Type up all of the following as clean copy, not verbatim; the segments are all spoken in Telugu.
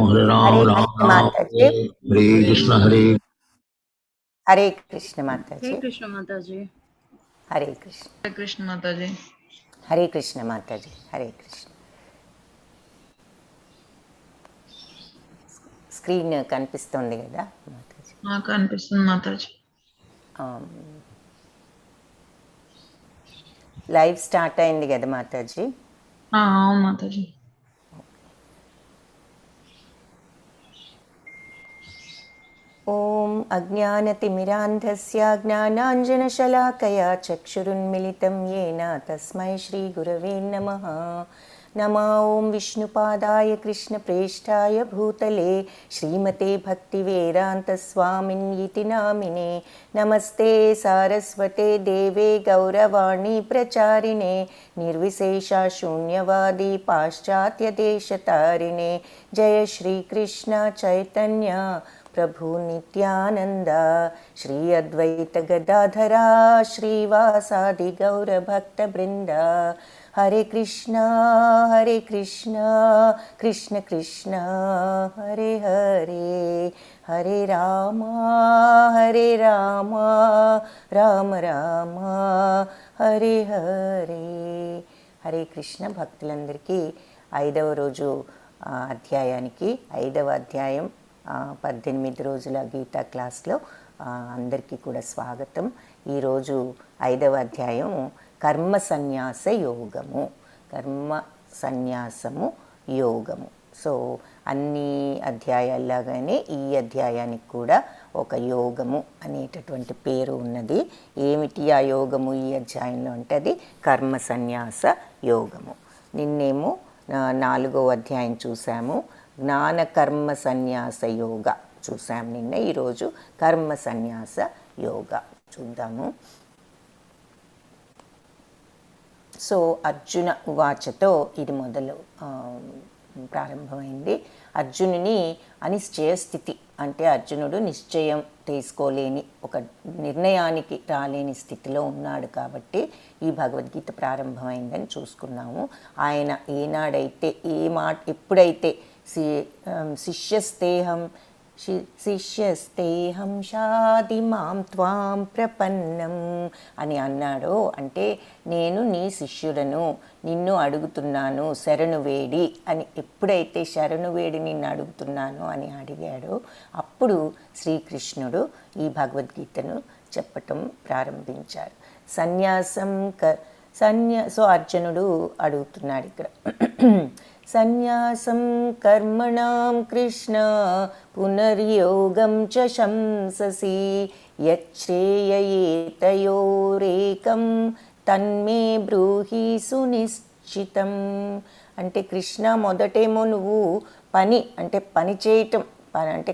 हरे हरे राम कृष्ण राम माता जी। हरे कृष्ण हरे हरे कृष्ण माता हरे जी। कृष्ण माता जी। हरे कृष्ण। हरे कृष्ण माता जी। हरे कृष्ण माता जी। हरे कृष्ण. స్క్రీన్ కనిపిస్తుంది కదా మాతాజీ? కనిపిస్తుంది మాతాజీ. లైవ్ స్టార్ట్ అయింది కదా మాతాజీ? అవును మాతాజీ. ఓం అజ్ఞానతిమిరాంధస్య జ్ఞానాంజనశలాకయా చక్షురున్మిలితం येन తస్మై శ్రీగురవే నమః. नमो ओं विष्णुपादाय कृष्णप्रेष्ठाय भूतले श्रीमते भक्तिवेदान्तस्वामिन्यिति नामिने. नमस्ते सारस्वते देवे गौरवाणी प्रचारिणे निर्विशेषा शून्यवादी पाश्चात्यदेशतारिणे. जय श्रीकृष्ण चैतन्य प्रभु नित्यानंद श्री अद्वैत गदाधरा श्रीवासादि गौरभक्तवृंद. हरे कृष्णा कृष्ण कृष्ण हरे हरे, हरे राम राम राम हरे हरे. హరే కృష్ణ భక్తులందరికీ 5వ రోజు అధ్యాయానికి 5వ అధ్యాయం 18 రోజుల గీతా క్లాస్లో అందరికీ కూడా స్వాగతం. ఈరోజు 5వ అధ్యాయం కర్మ సన్యాస యోగము. కర్మ సన్యాసము యోగము. సో అన్ని అధ్యాయాల్లాగానే ఈ అధ్యాయానికి కూడా ఒక యోగము అనేటటువంటి పేరు ఉన్నది. ఏమిటి ఆ యోగము ఈ అధ్యాయంలో అంటే అది కర్మ సన్యాస యోగము. నిన్నేమో 4వ అధ్యాయం చూసాము, జ్ఞాన కర్మ సన్యాస యోగ చూసాము నిన్న. ఈరోజు కర్మ సన్యాస యోగ చూద్దాము. సో అర్జున ఉవాచతో ఇది మొదలు ప్రారంభమైంది. అర్జునుని అనిశ్చయ స్థితి అంటే అర్జునుడు నిశ్చయం తీసుకోలేని ఒక నిర్ణయానికి రాలేని స్థితిలో ఉన్నాడు కాబట్టి ఈ భగవద్గీత ప్రారంభమైందని చూసుకున్నాము. ఆయన ఏనాడైతే ఎప్పుడైతే శిష్యస్తేహం షాది మాం త్వాం ప్రపన్నం అని అన్నాడో, అంటే నేను నీ శిష్యుడను, నిన్ను అడుగుతున్నాను శరణు వేడి అని ఎప్పుడైతే శరణు వేడి నిన్ను అడుగుతున్నాను అని అడిగాడో అప్పుడు శ్రీకృష్ణుడు ఈ భగవద్గీతను చెప్పటం ప్రారంభించారు. సో అర్జునుడు అడుగుతున్నాడు ఇక్కడ, సన్యాసం కర్మణాం కృష్ణ పునర్యోగం చ శంససి యచ్ఛ్రేయయేతయోరేకం తన్మే బ్రూహి సునిశ్చితం. అంటే కృష్ణ మొదటేమో నువ్వు పని చేయటం అంటే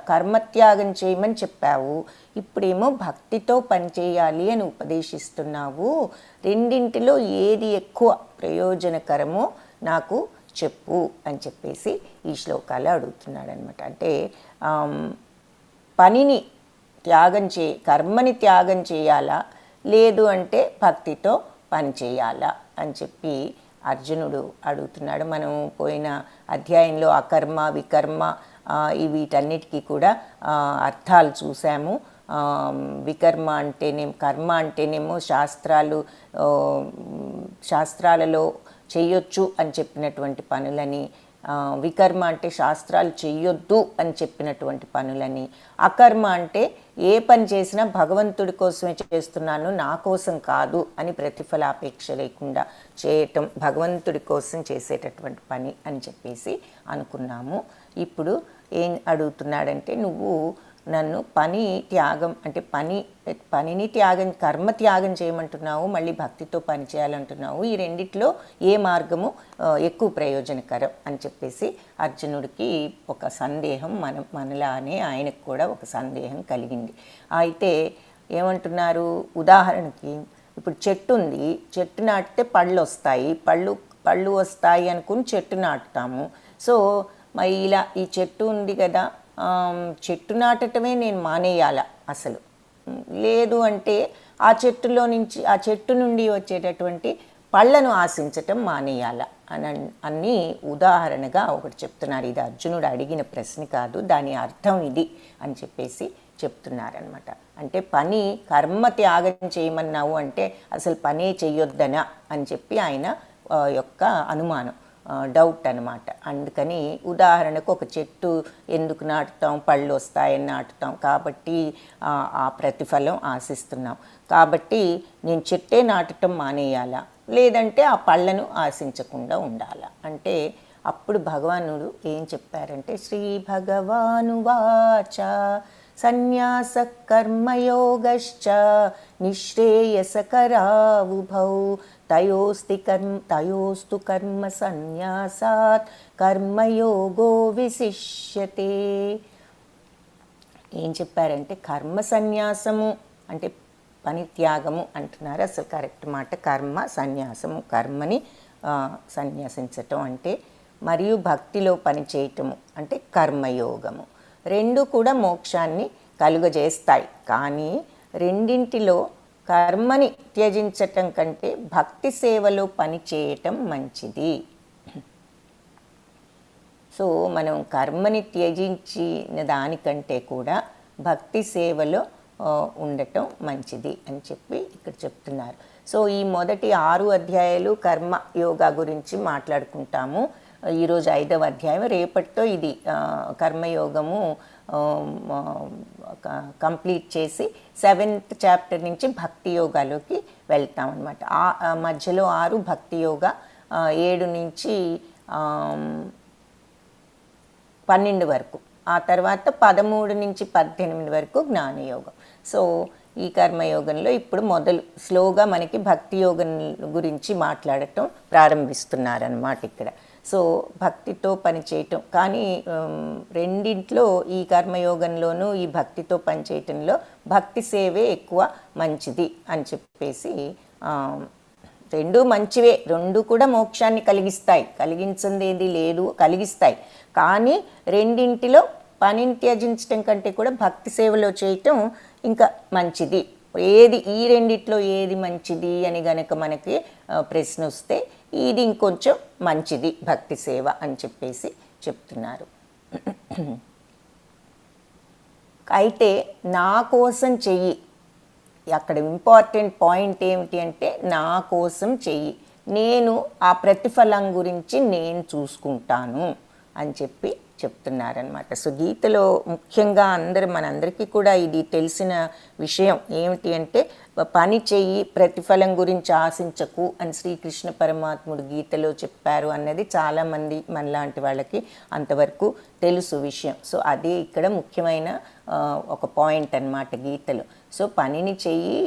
కర్మత్యాగం చేయమని చెప్పావు, ఇప్పుడేమో భక్తితో పని చేయాలి అని ఉపదేశిస్తున్నావు. రెండింటిలో ఏది ఎక్కువ ప్రయోజనకరమో నాకు చెప్పు అని చెప్పేసి ఈ శ్లోకాలు అడుగుతున్నాడు అనమాట. అంటే పనిని కర్మని త్యాగం చేయాలా, లేదు అంటే భక్తితో పని చేయాలా అని చెప్పి అర్జునుడు అడుగుతున్నాడు. మనం పోయిన అధ్యాయంలో అకర్మ వికర్మ వీటన్నిటికీ కూడా అర్థాలు చూసాము. వికర్మ కర్మ అంటేనేమో శాస్త్రాలలో చెయ్యొచ్చు అని చెప్పినటువంటి పనులని, వికర్మ అంటే శాస్త్రాలు చెయ్యొద్దు అని చెప్పినటువంటి పనులని, అకర్మ అంటే ఏ పని చేసినా భగవంతుడి కోసమే చేస్తున్నాను, నా కోసం కాదు అని ప్రతిఫలాపేక్ష లేకుండా చేయటం, భగవంతుడి కోసం చేసేటటువంటి పని అని చెప్పేసి అనుకున్నాము. ఇప్పుడు ఏం అడుగుతున్నాడంటే, నువ్వు నన్ను పనిని కర్మ త్యాగం చేయమంటున్నావు, మళ్ళీ భక్తితో పని చేయాలంటున్నావు, ఈ రెండిట్లో ఏ మార్గము ఎక్కువ ప్రయోజనకరం అని చెప్పేసి అర్జునుడికి ఒక సందేహం, మనలానే ఆయనకు కూడా ఒక సందేహం కలిగింది. అయితే ఏమంటున్నారు, ఉదాహరణకి ఇప్పుడు చెట్టు ఉంది, చెట్టు నాటితే పళ్ళు వస్తాయి, పళ్ళు వస్తాయి అనుకుని చెట్టు నాటుతాము. సో మరి ఇలా ఈ చెట్టు ఉంది కదా, చెట్టు నాటటమే నేను మానేయాల అసలు, లేదు అంటే ఆ చెట్టు నుండి వచ్చేటటువంటి పళ్ళను ఆశించటం మానేయాల అని ఉదాహరణగా ఒకటి చెప్తున్నారు. ఇది అర్జునుడు అడిగిన ప్రశ్న కాదు, దాని అర్థం ఇది అని చెప్పేసి చెప్తున్నారనమాట. అంటే పని కర్మ త్యాగం చేయమన్నావు అంటే అసలు పనే చెయ్యొద్దనా అని చెప్పి ఆయన యొక్క అనుమానం, డౌట్ అనమాట. అందుకని ఉదాహరణకు ఒక చెట్టు ఎందుకు నాటుతాం, పళ్ళు వస్తాయని నాటుతాం, కాబట్టి ఆ ప్రతిఫలం ఆశిస్తున్నాం. కాబట్టి నేను చెట్టే నాటటం మానేయాలా, లేదంటే ఆ పళ్ళను ఆశించకుండా ఉండాలా అంటే అప్పుడు భగవానుడు ఏం చెప్పారంటే, శ్రీ భగవానువాచ సన్యాస కర్మయోగశ్చ నిశ్రేయసకరావుభౌ తయోస్తు కర్మ సన్యాసాత్ కర్మయోగో విశిష్యతే. ఏం చెప్పారంటే కర్మ సన్యాసము అంటే పని త్యాగము అంటున్నారు. అసలు కరెక్ట్ మాట కర్మ సన్యాసము, కర్మని సన్యాసించటం అంటే, మరియు భక్తిలో పని చేయటము అంటే కర్మయోగము. రెండు కూడా మోక్షాన్ని కలుగజేస్తాయి. కానీ రెండింటిలో కర్మని త్యజించటం కంటే భక్తి సేవలో పని చేయటం మంచిది. సో మనం కర్మని త్యజించిన దానికంటే కూడా భక్తి సేవలో ఉండటం మంచిది అని చెప్పి ఇక్కడ చెప్తున్నారు. సో ఈ మొదటి 6 అధ్యాయాలు కర్మ యోగా గురించి మాట్లాడుకుంటాము. ఈరోజు 5వ అధ్యాయం, రేపటితో ఇది కర్మయోగము కంప్లీట్ చేసి 7th చాప్టర్ నుంచి భక్తి యోగాలోకి వెళ్తాం అనమాట. మధ్యలో 6 భక్తి యోగా, 7 నుంచి 12 వరకు, ఆ తర్వాత 13 నుంచి 18 వరకు జ్ఞానయోగం. సో ఈ కర్మయోగంలో ఇప్పుడు మొదలు స్లోగా మనకి భక్తి యోగం గురించి మాట్లాడటం ప్రారంభిస్తున్నారన్నమాట ఇక్కడ. సో భక్తితో పనిచేయటం, కానీ రెండింట్లో ఈ కర్మయోగంలోనూ ఈ భక్తితో పనిచేయటంలో భక్తి సేవే ఎక్కువ మంచిది అని చెప్పేసి, రెండు మంచివే, రెండు కూడా మోక్షాన్ని కలిగిస్తాయి, కలిగించిందేది లేదు, కలిగిస్తాయి. కానీ రెండింటిలో పనిని త్యజించటం కంటే కూడా భక్తి సేవలో చేయటం ఇంకా మంచిది. ఏది ఈ రెండిట్లో ఏది మంచిది అని గనక మనకి ప్రశ్న వస్తే ఇది ఇంకొంచెం మంచిది భక్తి సేవ అని చెప్పేసి చెప్తున్నారు. అయితే నా కోసం చెయ్యి, అక్కడ ఇంపార్టెంట్ పాయింట్ ఏమిటి అంటే నా కోసం చెయ్యి, నేను ఆ ప్రతిఫలం గురించి నేను చూసుకుంటాను అని చెప్పి చెప్తున్నారనమాట. సో గీతలో ముఖ్యంగా మనందరికీ కూడా ఇది తెలిసిన విషయం ఏమిటి అంటే, పని చెయ్యి ప్రతిఫలం గురించి ఆశించకు అని శ్రీకృష్ణ పరమాత్ముడు గీతలో చెప్పారు అన్నది చాలామంది మనలాంటి వాళ్ళకి అంతవరకు తెలుసు విషయం. సో అదే ఇక్కడ ముఖ్యమైన ఒక పాయింట్ అన్నమాట గీతలో. సో పనిని చెయ్యి,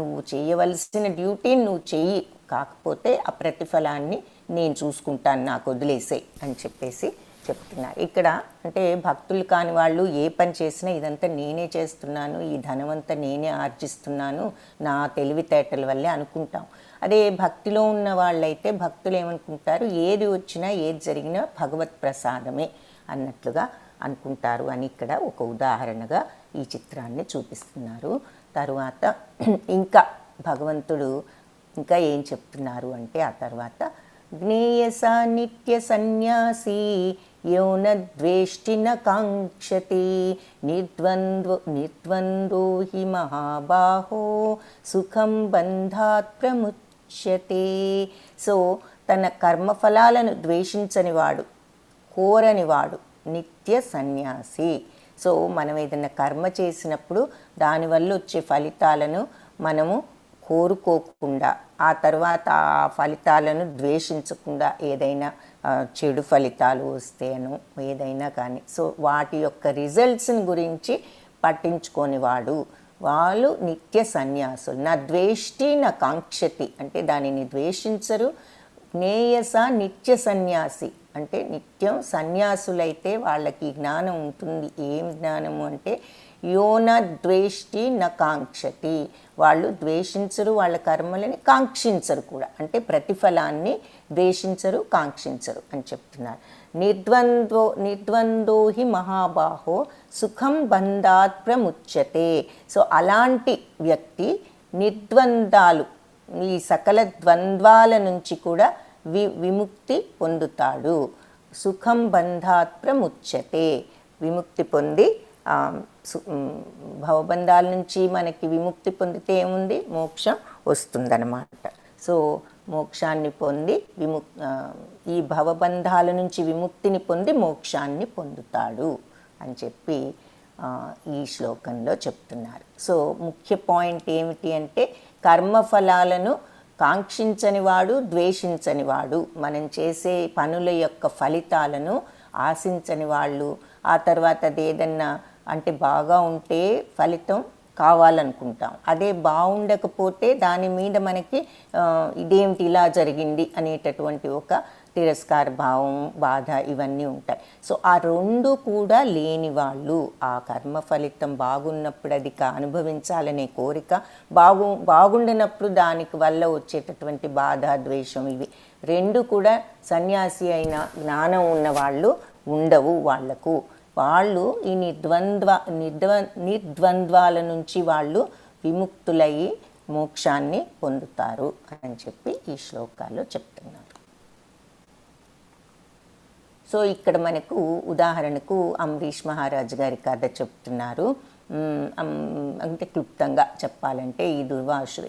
నువ్వు చేయవలసిన డ్యూటీని నువ్వు చెయ్యి, కాకపోతే ఆ ప్రతిఫలాన్ని నేను చూసుకుంటాను, నాకు వదిలేసే అని చెప్పేసి చెప్తున్నారు ఇక్కడ. అంటే భక్తులు కాని వాళ్ళు ఏ పని చేసినా ఇదంతా నేనే చేస్తున్నాను, ఈ ధనమంతా నేనే ఆర్జిస్తున్నాను, నా తెలివితేటల వల్లే అనుకుంటాం. అదే భక్తిలో ఉన్న వాళ్ళైతే భక్తులు ఏమనుకుంటారు, ఏది వచ్చినా ఏది జరిగినా భగవత్ ప్రసాదమే అన్నట్లుగా అనుకుంటారు అని ఇక్కడ ఒక ఉదాహరణగా ఈ చిత్రాన్ని చూపిస్తున్నారు. తరువాత ఇంకా భగవంతుడు ఇంకా ఏం చెప్తున్నారు అంటే, ఆ తర్వాత జ్ఞేయస నిత్య సన్యాసి యౌన ద్వేష్టి న కాంక్షతి నిర్ద్వంద్వో హి మహాబాహో సుఖం బంధాత్ ప్రముచ్యతే. సో తన కర్మఫలాలను ద్వేషించనివాడు, కోరనివాడు నిత్య సన్యాసి. సో మనం ఏదైనా కర్మ చేసినప్పుడు దానివల్ల వచ్చే ఫలితాలను మనము కోరుకోకుండా, ఆ తర్వాత ఆ ఫలితాలను ద్వేషించకుండా, ఏదైనా చెడు ఫలితాలు వస్తేను ఏదైనా కానీ, సో వాటి యొక్క రిజల్ట్స్ని గురించి పట్టించుకోనివాడు, వాళ్ళు నిత్య సన్యాసులు. నా ద్వేష్టి నా కాంక్షతి అంటే దానిని ద్వేషించరు. జ్ఞేయస నిత్య సన్యాసి అంటే నిత్యం సన్యాసులైతే వాళ్ళకి జ్ఞానం ఉంటుంది. ఏం జ్ఞానము అంటే యోన ద్వేష్టి న కాంక్షతి, వాళ్ళు ద్వేషించరు, వాళ్ళ కర్మలని కాంక్షించరు కూడా, అంటే ప్రతిఫలాన్ని ద్వేషించరు, కాంక్షించరు అని చెప్తున్నారు. నిర్ద్వంద్వో హి మహాబాహో సుఖం బంధాత్ ప్రముచ్యతే. సో అలాంటి వ్యక్తి నిర్ద్వంద్వాలు, ఈ సకల ద్వంద్వాల నుంచి కూడా విముక్తి పొందుతాడు. సుఖం బంధాత్ ప్రముచ్యతే. విముక్తి పొంది భవబంధాల నుంచి మనకి విముక్తి పొందితే ఏముంది, మోక్షం వస్తుందన్నమాట. సో మోక్షాన్ని పొంది ఈ భవబంధాల నుంచి విముక్తిని పొంది మోక్షాన్ని పొందుతాడు అని చెప్పి ఈ శ్లోకంలో చెప్తున్నారు. సో ముఖ్య పాయింట్ ఏమిటి అంటే, కర్మఫలాలను కాంక్షించని వాడు, ద్వేషించని వాడు, మనం చేసే పనుల యొక్క ఫలితాలను ఆశించని వాళ్ళు, ఆ తర్వాత అది ఏదన్నా అంటే బాగా ఉంటే ఫలితం కావాలనుకుంటాం, అదే బాగుండకపోతే దాని మీద మనకి ఇదేమిటి ఇలా జరిగింది అనేటటువంటి ఒక తిరస్కార భావం, బాధ ఇవన్నీ ఉంటాయి. సో ఆ రెండు కూడా లేని వాళ్ళు, ఆ కర్మ ఫలితం బాగున్నప్పుడు అది అనుభవించాలనే కోరిక, బాగుండినప్పుడు దానికి వల్ల వచ్చేటటువంటి బాధ, ద్వేషం, ఇవి రెండు కూడా సన్యాసి అయిన జ్ఞానం ఉన్న వాళ్ళు ఉండవు. వాళ్ళు ఈ నిర్ద్వంద్వాల నుంచి వాళ్ళు విముక్తులయ్యి మోక్షాన్ని పొందుతారు అని చెప్పి ఈ శ్లోకాల్లో చెప్తున్నారు. సో ఇక్కడ మనకు ఉదాహరణకు అంబరీష్ మహారాజు గారి కథ చెప్తున్నారు. అంటే క్లుప్తంగా చెప్పాలంటే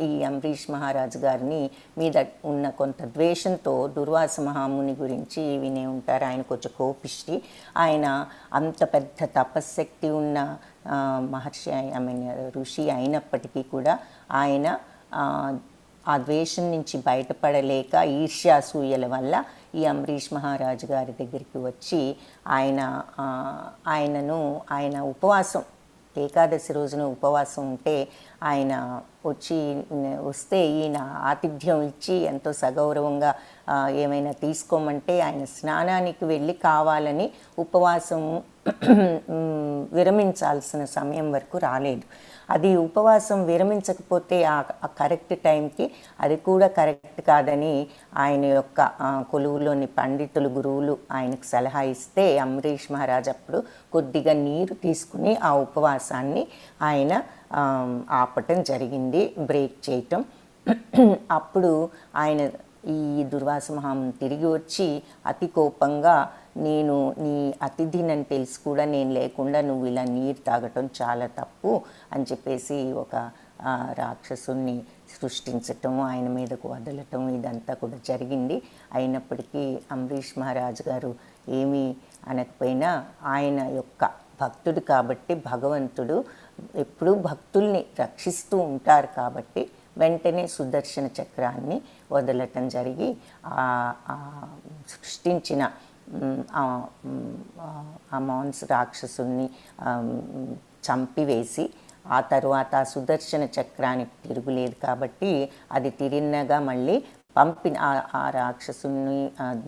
ఈ అంబరీష్ మహారాజు గారిని మీద ఉన్న కొంత ద్వేషంతో దుర్వాస మహాముని గురించి వినే ఉంటారు. ఆయన కొంచెం కోపిష్టి. ఆయన అంత పెద్ద తపశ్శక్తి ఉన్న మహర్షి, ఋషి అయినప్పటికీ కూడా ఆయన ఆ ద్వేషం నుంచి బయటపడలేక ఈర్ష్యాసూయల వల్ల ఈ అంబరీష్ మహారాజు గారి దగ్గరికి వచ్చి ఆయన ఉపవాసం, ఏకాదశి రోజున ఉపవాసం ఉంటే ఆయన వస్తే ఈయన ఆతిథ్యం ఇచ్చి ఎంతో సగౌరవంగా ఏమైనా తీసుకోమంటే ఆయన స్నానానికి వెళ్ళి కావాలని ఉపవాసం విరమించాల్సిన సమయం వరకు రాలేదు. అది ఉపవాసం విరమించకపోతే ఆ కరెక్ట్ టైంకి అది కూడా కరెక్ట్ కాదని ఆయన యొక్క కొలువులోని పండితులు, గురువులు ఆయనకు సలహా ఇస్తే అంబరీష్ మహారాజ్ అప్పుడు కొద్దిగా నీరు తీసుకుని ఆ ఉపవాసాన్ని ఆయన ఆపటం జరిగింది, బ్రేక్ చేయటం. అప్పుడు ఆయన ఈ దుర్వాస మహాముని తిరిగి వచ్చి అతి కోపంగా, నేను నీ అతిథినని తెలిసి కూడా నేను లేకుండా నువ్వు ఇలా నీరు తాగటం చాలా తప్పు అని చెప్పేసి ఒక రాక్షసుని సృష్టించటం, ఆయన మీదకు వదలటం, ఇదంతా కూడా జరిగింది. అయినప్పటికీ అంబరీష్ మహారాజు గారు ఏమీ అనకపోయినా ఆయన యొక్క భక్తుడు కాబట్టి, భగవంతుడు ఎప్పుడూ భక్తుల్ని రక్షిస్తూ ఉంటారు కాబట్టి వెంటనే సుదర్శన చక్రాన్ని వదలటం జరిగి సృష్టించిన ఆ మాన్స్ రాక్షసుని చంపివేసి, ఆ తరువాత సుదర్శన చక్రానికి తిరుగులేదు కాబట్టి అది తిరిన్నగా మళ్ళీ ఆ రాక్షసుని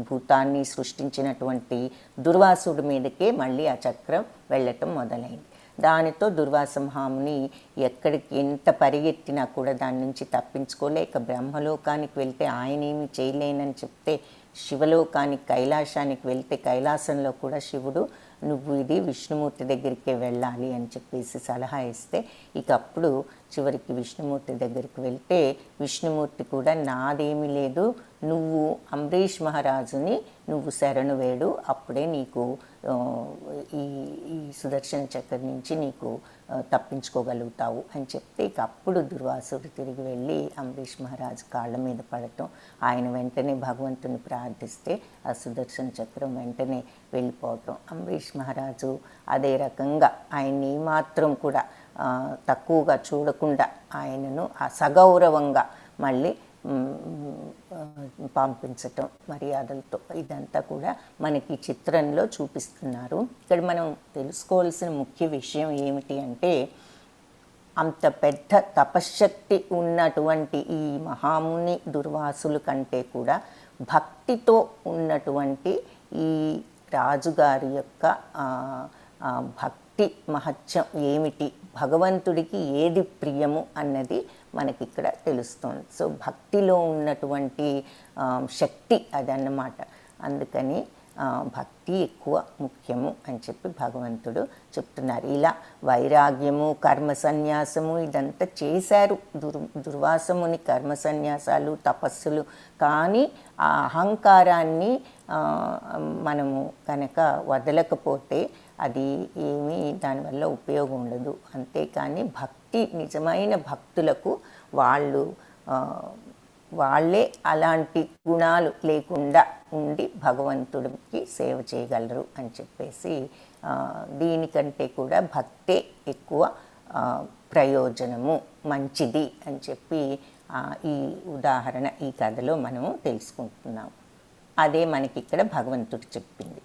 భూతాన్ని సృష్టించినటువంటి దుర్వాసుడి మీదకే మళ్ళీ ఆ చక్రం వెళ్ళటం మొదలైంది. దానితో దుర్వాస మహాముని ఎక్కడికి ఎంత పరిగెత్తినా కూడా దాని నుంచి తప్పించుకోలేక బ్రహ్మలోకానికి వెళ్తే ఆయన ఏమి చేయలేనని చెప్తే, శివలోకానికి కైలాసానికి వెళ్తే కైలాసంలో కూడా శివుడు నువ్వు ఇది విష్ణుమూర్తి దగ్గరికే వెళ్ళాలి అని చెప్పేసి సలహా ఇస్తే, ఇక అప్పుడు చివరికి విష్ణుమూర్తి దగ్గరికి వెళ్తే విష్ణుమూర్తి కూడా నాదేమీ లేదు, నువ్వు అంబరీష్ మహారాజుని నువ్వు శరణు వేడు, అప్పుడే నీకు ఈ సుదర్శన చక్రం నుంచి నీకు తప్పించుకోగలుగుతావు అని చెప్తే, ఇక అప్పుడు దుర్వాసుడు తిరిగి వెళ్ళి అంబరీష్ మహారాజు కాళ్ళ మీద పడటం, ఆయన వెంటనే భగవంతుని ప్రార్థిస్తే ఆ సుదర్శన చక్రం వెంటనే వెళ్ళిపోవటం. అంబరీష్ మహారాజు అదే రకంగా ఆయన్ని మాత్రం కూడా తక్కువగా చూడకుండా ఆయనను సగౌరవంగా మళ్ళీ పంపించటం మర్యాదలతో, ఇదంతా కూడా మనకి చిత్రంలో చూపిస్తున్నారు. ఇక్కడ మనం తెలుసుకోవాల్సిన ముఖ్య విషయం ఏమిటి అంటే, అంత పెద్ద తపశ్శక్తి ఉన్నటువంటి ఈ మహాముని దుర్వాసుల కంటే కూడా భక్తితో ఉన్నటువంటి ఈ రాజుగారి యొక్క భక్తి మహత్యం ఏమిటి, భగవంతుడికి ఏది ప్రియము అన్నది మనకి ఇక్కడ తెలుస్తుంది. సో భక్తిలో ఉన్నటువంటి శక్తి అదన్నమాట. అందుకని భక్తి ఎక్కువ ముఖ్యము అని చెప్పి భగవంతుడు చెప్తున్నారు. ఇలా వైరాగ్యము, కర్మ సన్యాసము ఇదంతా చేశారు దుర్వాసముని, కర్మ సన్యాసాలు, తపస్సులు. కానీ ఆ అహంకారాన్ని మనము కనుక వదలకపోతే అది ఏమీ దానివల్ల ఉపయోగం ఉండదు. అంతేకాని భక్తి, నిజమైన భక్తులకు వాళ్ళే అలాంటి గుణాలు లేకుండా ఉండి భగవంతుడికి సేవ చేయగలరు అని చెప్పేసి, దీనికంటే కూడా భక్తే ఎక్కువ ప్రయోజనము, మంచిది అని చెప్పి ఈ ఉదాహరణ, ఈ కథలో మనము తెలుసుకుంటున్నాం. అదే మనకి ఇక్కడ భగవంతుడు చెప్పింది.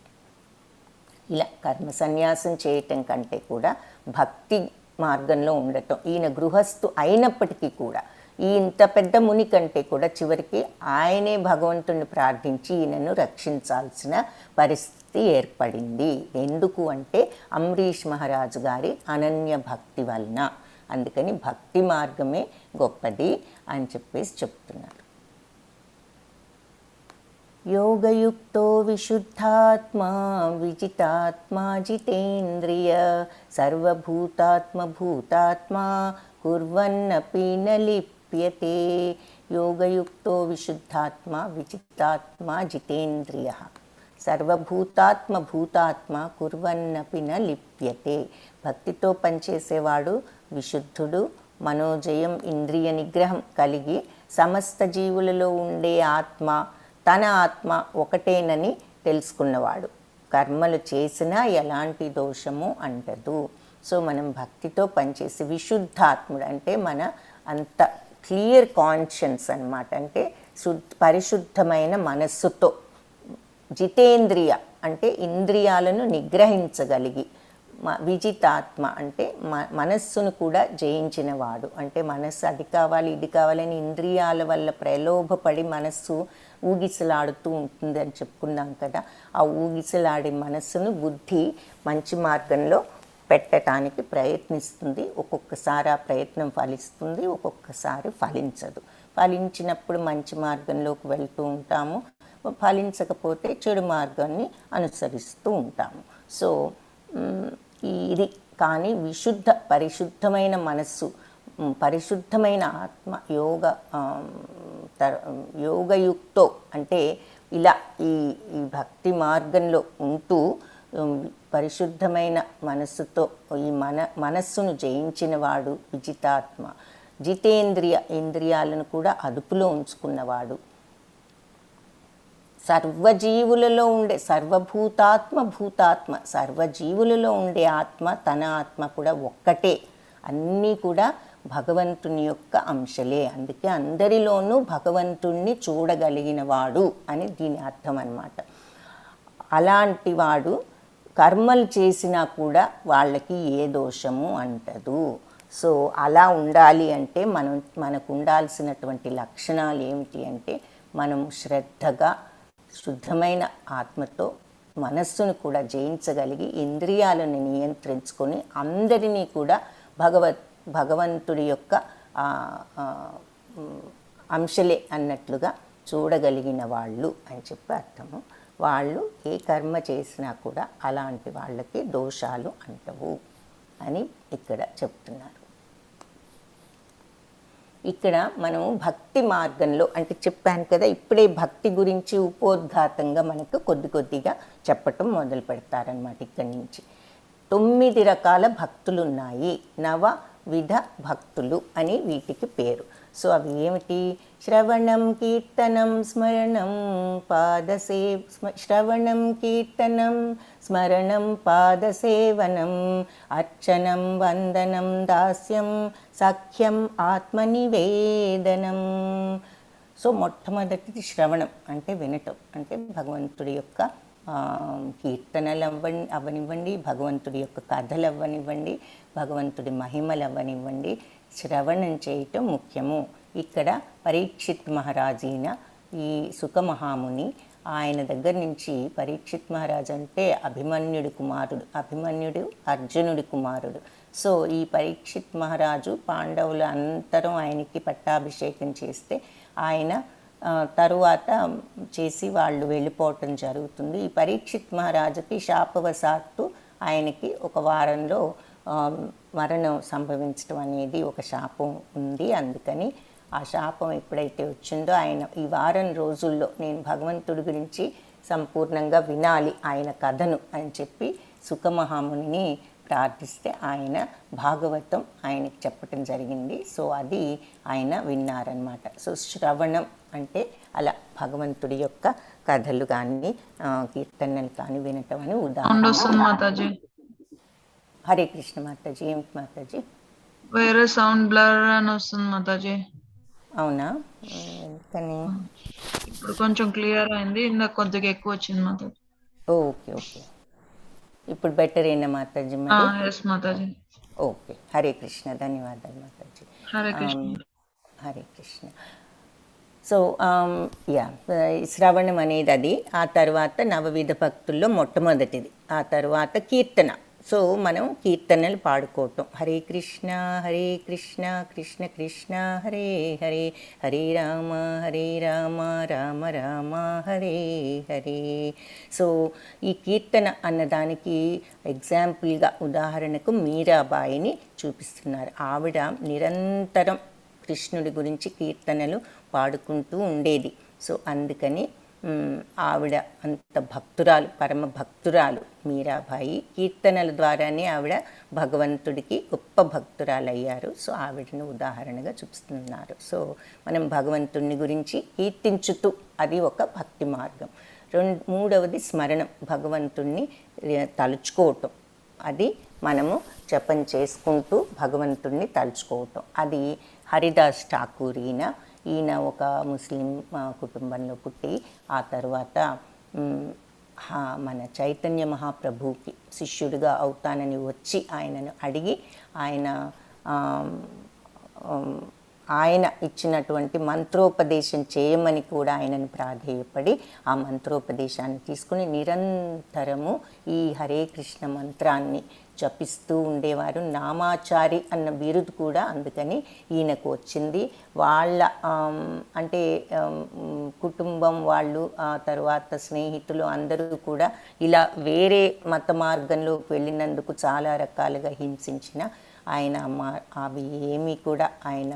ఇలా కర్మ సన్యాసం చేయటం కంటే కూడా భక్తి మార్గంలో ఉండటం. ఈయన గృహస్థు అయినప్పటికీ కూడా ఇంత పెద్ద ముని కంటే కూడా చివరికి ఆయనే భగవంతుడిని ప్రార్థించి ఈయనను రక్షించాల్సిన పరిస్థితి ఏర్పడింది. ఎందుకు అంటే అంబరీష్ మహారాజు గారి అనన్య భక్తి వలన. అందుకని భక్తి మార్గమే గొప్పది అని చెప్పేసి చెప్తున్నారు. యోగయుక్తో విశుద్ధాత్మా విజితాత్మా జితేంద్రియ సర్వభూతాత్మ భూతాత్మా కుర్వన్నపి న లిప్యతే. యోగయుక్తో విశుద్ధాత్మా విజితాత్మా జితేంద్రియ సర్వభూతాత్మ భూతాత్మ కుర్వన్నపి న లిప్యతే. భక్తితో పనిచేసేవాడు విశుద్ధుడు, మనోజయం, ఇంద్రియ నిగ్రహం కలిగి సమస్త జీవులలో ఉండే ఆత్మ తన ఆత్మ ఒకటేనని తెలుసుకున్నవాడు. కర్మలు చేసినా ఎలాంటి దోషము అంటదు. సో మనం భక్తితో పనిచేసి విశుద్ధాత్ముడు అంటే మన అంత క్లియర్ కాన్షియన్స్ అన్నమాట. అంటే పరిశుద్ధమైన మనస్సుతో, జితేంద్రియ అంటే ఇంద్రియాలను నిగ్రహించగలిగి, విజితాత్మ అంటే మనస్సును కూడా జయించినవాడు. అంటే మనస్సు అది కావాలి ఇది కావాలని ఇంద్రియాల వల్ల ప్రలోభపడి మనస్సు ఊగిసలాడుతూ ఉంటుంది అని చెప్పుకున్నాం కదా. ఆ ఊగిసలాడే మనస్సును బుద్ధి మంచి మార్గంలో పెట్టడానికి ప్రయత్నిస్తుంది. ఒక్కొక్కసారి ఆ ప్రయత్నం ఫలిస్తుంది, ఒక్కొక్కసారి ఫలించదు. ఫలించినప్పుడు మంచి మార్గంలోకి వెళ్తూ ఉంటాము, ఫలించకపోతే చెడు మార్గాన్ని అనుసరిస్తూ ఉంటాము. సో ఇది కానీ పరిశుద్ధమైన మనస్సు, పరిశుద్ధమైన ఆత్మ, యోగయుక్తో అంటే ఇలా ఈ భక్తి మార్గంలో ఉంటూ పరిశుద్ధమైన మనస్సుతో ఈ మనస్సును జయించిన వాడు విజితాత్మ. జితేంద్రియ ఇంద్రియాలను కూడా అదుపులో ఉంచుకున్నవాడు. సర్వజీవులలో ఉండే సర్వభూతాత్మ భూతాత్మ, సర్వజీవులలో ఉండే ఆత్మ తన ఆత్మ కూడా ఒక్కటే. అన్నీ కూడా భగవంతుని యొక్క అంశలే. అందుకే అందరిలోనూ భగవంతుణ్ణి చూడగలిగిన వాడు అని దీని అర్థం అన్నమాట. అలాంటి వాడు కర్మలు చేసినా కూడా వాళ్ళకి ఏ దోషము అంటదు. సో అలా ఉండాలి అంటే మనకు ఉండాల్సినటువంటి లక్షణాలు ఏమిటి అంటే, మనం శ్రద్ధగా శుద్ధమైన ఆత్మతో మనస్సును కూడా జయించగలిగి ఇంద్రియాలను నియంత్రించుకొని అందరినీ కూడా భగవంతుడి యొక్క అంశలే అన్నట్లుగా చూడగలిగిన వాళ్ళు అని చెప్పి అర్థము. వాళ్ళు ఏ కర్మ చేసినా కూడా అలాంటి వాళ్ళకి దోషాలు అంటవు అని ఇక్కడ చెప్తున్నారు. ఇక్కడ మనము భక్తి మార్గంలో అంటే చెప్పాను కదా, ఇప్పుడే భక్తి గురించి ఉపోద్ఘాతంగా మనకు కొద్దిగా చెప్పటం మొదలు పెడతారనమాట. ఇక్కడి నుంచి 9 రకాల భక్తులు ఉన్నాయి. నవవిధ భక్తులు అని వీటికి పేరు. సో అవి ఏమిటి? శ్రవణం కీర్తనం స్మరణం శ్రవణం కీర్తనం స్మరణం పాదసేవనం అర్చనం వందనం దాస్యం సఖ్యం ఆత్మనివేదనం. సో మొట్టమొదటిది శ్రవణం అంటే వినటం. అంటే భగవంతుడి యొక్క కీర్తనలు అవ్వనివ్వండి, భగవంతుడి యొక్క కథలు అవ్వనివ్వండి, భగవంతుడి మహిమలు అవ్వనివ్వండి, శ్రవణం చేయటం ముఖ్యము. ఇక్కడ పరీక్షిత్ మహారాజైన ఈ సుఖమహాముని, ఆయన దగ్గర నుంచి పరీక్షిత్ మహారాజు అంటే అభిమన్యుడు అర్జునుడి కుమారుడు. సో ఈ పరీక్షిత్ మహారాజు పాండవులు అందరం ఆయనకి పట్టాభిషేకం చేస్తే ఆయన తరువాత చేసి వాళ్ళు వెళ్ళిపోవటం జరుగుతుంది. ఈ పరీక్షిత్ మహారాజుకి శాపవశాత్తు ఆయనకి ఒక వారంలో మరణం సంభవించడం అనేది ఒక శాపం ఉంది. అందుకని ఆ శాపం ఎప్పుడైతే వచ్చిందో ఆయన ఈ వారం రోజుల్లో నేను భగవంతుడి గురించి సంపూర్ణంగా వినాలి ఆయన కథను అని చెప్పి సుఖమహామునిని ప్రార్థిస్తే ఆయన భాగవతం ఆయనకి చెప్పటం జరిగింది. సో అది ఆయన విన్నారనమాట. సో శ్రవణం అంటే అలా భగవంతుడి యొక్క కథలు కానీ కీర్తనలు కానీ వినటం అని ఉదాహరణ. మాతాజీ హరే కృష్ణ మాతాజీ. ఏమిటి మాతాజీ? వేరే సౌండ్ బ్లర్ అని వస్తుంది మాతాజీ. అవునా? కానీ ఇప్పుడు కొంచెం క్లియర్ అయింది, ఇందాక కొద్దిగా ఎక్కువ వచ్చింది మాతాజీ. ఓకే ఓకే, ఇప్పుడు బెటర్ అయినా మాతాజీ మరి? ఎస్ మాతాజీ. ఓకే, హరే కృష్ణ. ధన్యవాదాలు మాతాజీ. హరే కృష్ణ. హరే కృష్ణ. సో శ్రవణం అనేది అది. ఆ తర్వాత నవవిధ భక్తుల్లో మొట్టమొదటిది. ఆ తర్వాత కీర్తన. సో మనం కీర్తనలు పాడుకోవటం. హరే కృష్ణ కృష్ణ కృష్ణ హరే హరే, హరే రామ రామ రామ హరే హరే. సో ఈ కీర్తన అన్నదానికి ఎగ్జాంపుల్గా ఉదాహరణకు మీరాబాయిని చూపిస్తున్నారు. ఆవిడ నిరంతరం కృష్ణుడి గురించి కీర్తనలు పాడుకుంటూ ఉండేది. సో అందుకని ఆవిడ అంత భక్తురాలు, పరమ భక్తురాలు మీరాబాయి. కీర్తనల ద్వారానే ఆవిడ భగవంతుడికి గొప్ప భక్తురాలు అయ్యారు. సో ఆవిడను ఉదాహరణగా చూపిస్తున్నారు. సో మనం భగవంతుడిని గురించి కీర్తించుతూ, అది ఒక భక్తి మార్గం. మూడవది స్మరణం, భగవంతుణ్ణి తలుచుకోవటం. అది మనము జపం చేసుకుంటూ భగవంతుణ్ణి తలుచుకోవటం. అది హరిదాస్ ఠాకూర్ ఈయన ఒక ముస్లిం కుటుంబంలో పుట్టి ఆ తర్వాత మన చైతన్య మహాప్రభువుకి శిష్యుడిగా అవుతానని వచ్చి ఆయనను అడిగి ఆయన ఇచ్చినటువంటి మంత్రోపదేశం చేయమని కూడా ఆయనను ప్రాధేయపడి ఆ మంత్రోపదేశాన్ని తీసుకుని నిరంతరము ఈ హరే కృష్ణ మంత్రాన్ని జపిస్తూ ఉండేవారు. నామాచారి అన్న బిరుదు కూడా అందుకని ఈయనకు వచ్చింది. వాళ్ళ అంటే కుటుంబం వాళ్ళు, ఆ తర్వాత స్నేహితులు అందరూ కూడా ఇలా వేరే మత మార్గంలోకి వెళ్ళినందుకు చాలా రకాలుగా హింసించిన ఆయన అవి ఏమీ కూడా ఆయన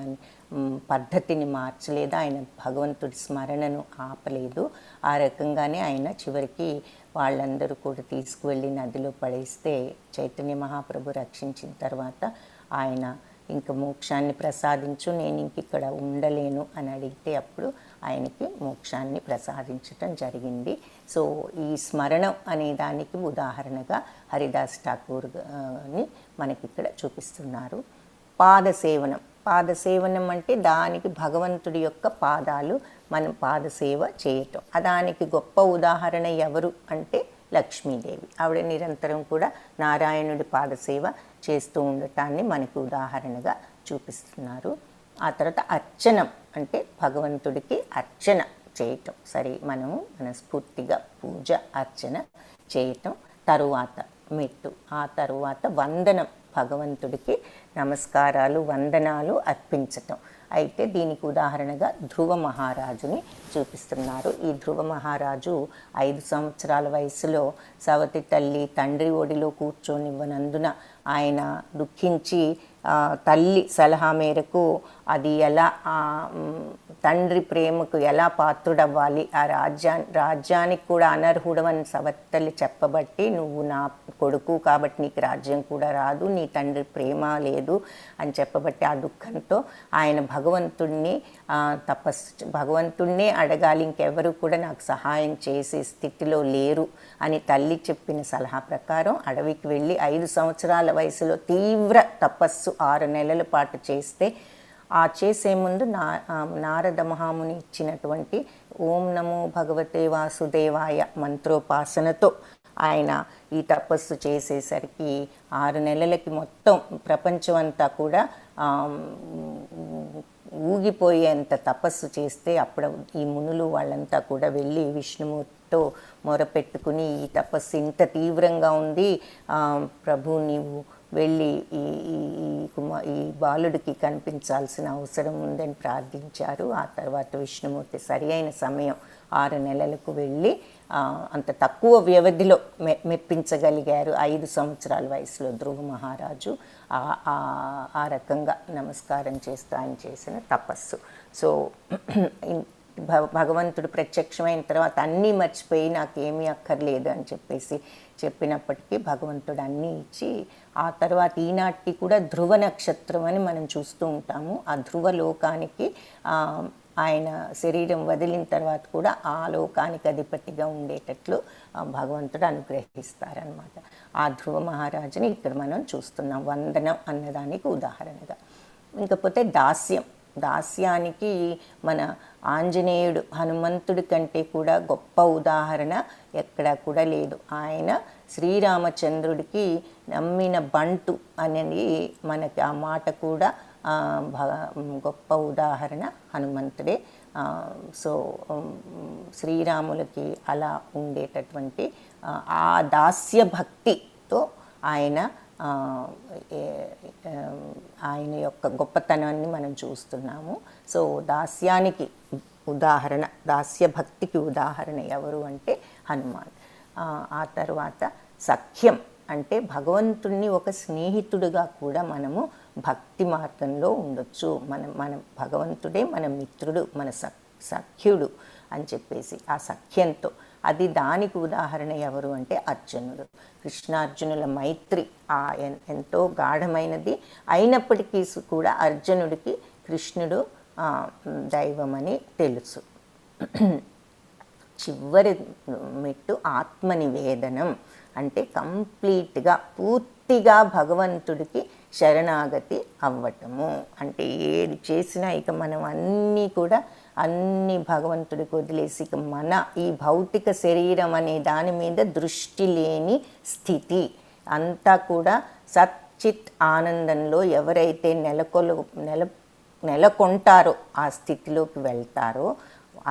పద్ధతిని మార్చలేదు. ఆయన భగవంతుడి స్మరణను ఆపలేదు. ఆ రకంగానే ఆయన చివరికి వాళ్ళందరూ కూడా తీసుకువెళ్ళి నదిలో పడేస్తే చైతన్య మహాప్రభు రక్షించిన తర్వాత ఆయన ఇంక మోక్షాన్ని ప్రసాదించు, నేను ఇంక ఇక్కడ ఉండలేను అని అడిగితే అప్పుడు ఆయనకి మోక్షాన్ని ప్రసాదించటం జరిగింది. సో ఈ స్మరణం అనే దానికి ఉదాహరణగా హరిదాస్ ఠాకూర్ని మనకి ఇక్కడ చూపిస్తున్నారు. పాదసేవనం. పాదసేవనం అంటే దానికి భగవంతుడి యొక్క పాదాలు మనం పాదసేవ చేయటం. దానికి గొప్ప ఉదాహరణ ఎవరు అంటే లక్ష్మీదేవి. ఆవిడ నిరంతరం కూడా నారాయణుడి పాదసేవ చేస్తూ ఉండటాన్ని మనకు ఉదాహరణగా చూపిస్తున్నారు. ఆ తర్వాత అర్చనం అంటే భగవంతుడికి అర్చన చేయటం. సరే, మనము మనస్ఫూర్తిగా పూజ అర్చన చేయటం. తరువాత మెట్టు, ఆ తరువాత వందనం, భగవంతుడికి నమస్కారాలు వందనాలు అర్పించటం. అయితే దీనికి ఉదాహరణగా ధ్రువ మహారాజుని చూపిస్తున్నారు. ఈ ధ్రువ మహారాజు 5 సంవత్సరాల వయసులో సవతి తల్లి తండ్రి ఒడిలో కూర్చొనివ్వనందున ఆయన దుఃఖించి తల్లి సలహా మేరకు అది ఎలా తండ్రి ప్రేమకు ఎలా పాత్రుడవ్వాలి, ఆ రాజ్యానికి కూడా అనర్హుడవని సవత్తల్లి చెప్పబట్టి, నువ్వు నా కొడుకు కాబట్టి నీకు రాజ్యం కూడా రాదు, నీ తండ్రి ప్రేమ లేదు అని చెప్పబట్టి ఆ దుఃఖంతో ఆయన భగవంతుణ్ణే అడగాలి, ఇంకెవరు కూడా నాకు సహాయం చేసే స్థితిలో లేరు అని తల్లి చెప్పిన సలహా ప్రకారం అడవికి వెళ్ళి 5 సంవత్సరాల వయసులో తీవ్ర తపస్సు 6 నెలల పాటు చేస్తే, ఆ చేసే ముందు నారద మహాముని ఇచ్చినటువంటి ఓం నమో భగవతే వాసుదేవాయ మంత్రోపాసనతో ఆయన ఈ తపస్సు చేసేసరికి 6 నెలలకి మొత్తం ప్రపంచం అంతా కూడా ఊగిపోయేంత తపస్సు చేస్తే అప్పుడు ఈ మునులు వాళ్ళంతా కూడా వెళ్ళి విష్ణుమూర్తితో మొరపెట్టుకుని, ఈ తపస్సు ఇంత తీవ్రంగా ఉంది ప్రభు, నీవు వెళ్ళి ఈ ఈ ఈ బాలుడికి కనిపించాల్సిన అవసరం ఉందని ప్రార్థించారు. ఆ తర్వాత విష్ణుమూర్తి సరి అయిన సమయం 6 నెలలకు వెళ్ళి అంత తక్కువ వ్యవధిలో మెప్పించగలిగారు. 5 సంవత్సరాల వయసులో ధ్రువ మహారాజు ఆ రకంగా నమస్కారం చేస్తూ ఆయన చేసిన తపస్సు. సో భగవంతుడు ప్రత్యక్షమైన తర్వాత అన్నీ మర్చిపోయి నాకేమీ అక్కర్లేదు అని చెప్పినప్పటికీ భగవంతుడు అన్నీ ఇచ్చి ఆ తర్వాత ఈనాటికి కూడా ధ్రువ నక్షత్రం అని మనం చూస్తూ ఉంటాము. ఆ ధ్రువ లోకానికి ఆయన శరీరం వదిలిన తర్వాత కూడా ఆ లోకానికి అధిపతిగా ఉండేటట్లు భగవంతుడు అనుగ్రహిస్తారనమాట. ఆ ధ్రువ మహారాజుని ఇక్కడ మనం చూస్తున్నాం వందనం అన్నదానికి ఉదాహరణగా. ఇంకపోతే దాస్యానికి మన ఆంజనేయుడు హనుమంతుడి కంటే కూడా గొప్ప ఉదాహరణ ఎక్కడా కూడా లేదు. ఆయన శ్రీరామచంద్రుడికి నమ్మిన బంటు అనేది మనకి ఆ మాట కూడా గొప్ప ఉదాహరణ హనుమంతుడే. సో శ్రీరాములకి అలా ఉండేటటువంటి ఆ దాస్య భక్తితో ఆయన యొక్క గొప్పతనాన్ని మనం చూస్తున్నాము. సో దాస్యానికి ఉదాహరణ, దాస్య భక్తికి ఉదాహరణ ఎవరు అంటే హనుమాన్. ఆ తర్వాత సఖ్యం అంటే భగవంతుణ్ణి ఒక స్నేహితుడిగా కూడా మనము భక్తి మార్గంలో ఉండొచ్చు. మన భగవంతుడే మన మిత్రుడు, మన సఖ్యుడు అని చెప్పేసి ఆ సఖ్యంతో అది దానికి ఉదాహరణ ఎవరు అంటే అర్జునుడు. కృష్ణార్జునుల మైత్రి ఎంతో గాఢమైనది అయినప్పటికీ కూడా అర్జునుడికి కృష్ణుడు దైవమని తెలుసు. చివరి మెట్టు ఆత్మనివేదనం అంటే కంప్లీట్గా పూర్తిగా భగవంతుడికి శరణాగతి అవ్వటము. అంటే ఏది చేసినా ఇక మనం అన్నీ భగవంతుడికి వదిలేసి ఇక మన ఈ భౌతిక శరీరం అనే దాని మీద దృష్టి లేని స్థితి అంతా కూడా సచ్చిత్ ఆనందంలో ఎవరైతే నెలకొంటారో ఆ స్థితిలోకి వెళ్తారో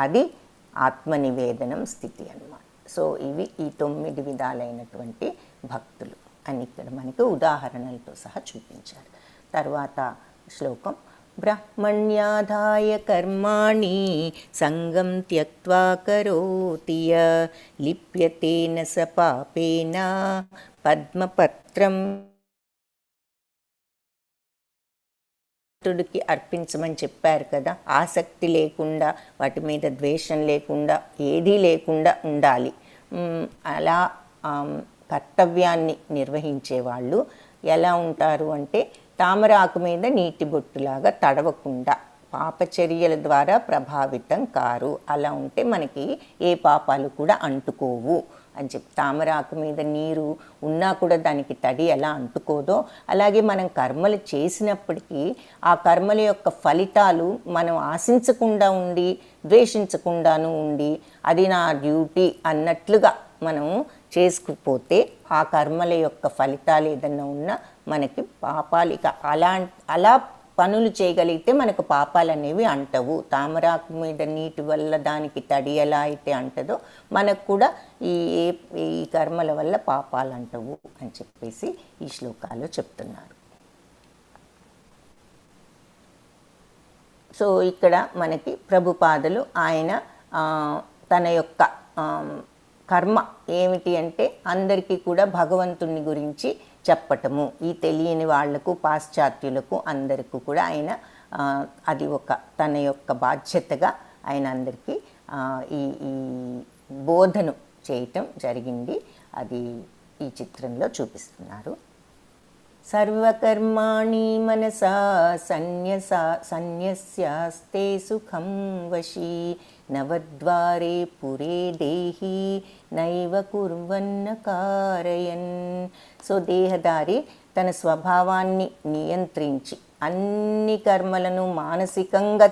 అది ఆత్మనివేదనం స్థితి అన్నమాట. సో ఇవి ఈ 9 విధాలైనటువంటి భక్తులు అని ఇక్కడ మనకి ఉదాహరణలతో సహా చూపించారు. తర్వాత శ్లోకం బ్రహ్మణ్యాదాయ కర్మాణి సంగం త్యక్త్వా కరోతి లిప్యతేన స పాపేన పద్మపత్రం భగవంతుడికి అర్పించమని చెప్పారు కదా. ఆసక్తి లేకుండా వాటి మీద ద్వేషం లేకుండా ఏదీ లేకుండా ఉండాలి. అలా కర్తవ్యాన్ని నిర్వహించే వాళ్ళు ఎలా ఉంటారు అంటే తామర ఆకు మీద నీటి బొట్టులాగా తడవకుండా పాపచర్యల ద్వారా ప్రభావితం కారు. అలా ఉంటే మనకి ఏ పాపాలు కూడా అంటుకోవు అని చెప్పి, తామరాకు మీద నీరు ఉన్నా కూడా దానికి తడి ఎలా అంటుకోదో అలాగే మనం కర్మలు చేసినప్పటికీ ఆ కర్మల యొక్క ఫలితాలు మనం ఆశించకుండా ఉండి ద్వేషించకుండాను ఉండి అది నా డ్యూటీ అన్నట్లుగా మనం చేసుకుపోతే ఆ కర్మల యొక్క ఫలితాలు ఏదన్నా ఉన్నా మనకి పాపాలు ఇక అలా పనులు చేయగలిగితే మనకు పాపాలు అనేవి అంటవు. తామరాకు మీద నీటి వల్ల దానికి తడి ఎలా అయితే అంటదో మనకు కూడా ఈ కర్మల వల్ల పాపాలు అంటవు అని చెప్పేసి ఈ శ్లోకాలు చెప్తున్నారు. సో ఇక్కడ మనకి ప్రభుపాదులు ఆయన తన యొక్క కర్మ ఏమిటి అంటే అందరికీ కూడా భగవంతుని గురించి చెప్పటము. ఈ తెలియని వాళ్లకు పాశ్చాత్యులకు అందరికీ కూడా ఆయన అది ఒక తన యొక్క బాధ్యతగా ఆయన అందరికీ ఈ బోధను చేయటం జరిగింది. అది ఈ చిత్రంలో చూపిస్తున్నారు. సర్వకర్మాణి మనసా సన్యస్యాస్తే సుఖం వశీ నవద్వారే పురే దేహి నైవ కుర్వన్న కారయన్. సో దేహదారి తన స్వభావాన్ని నియంత్రించి అన్ని కర్మలను మానసికంగా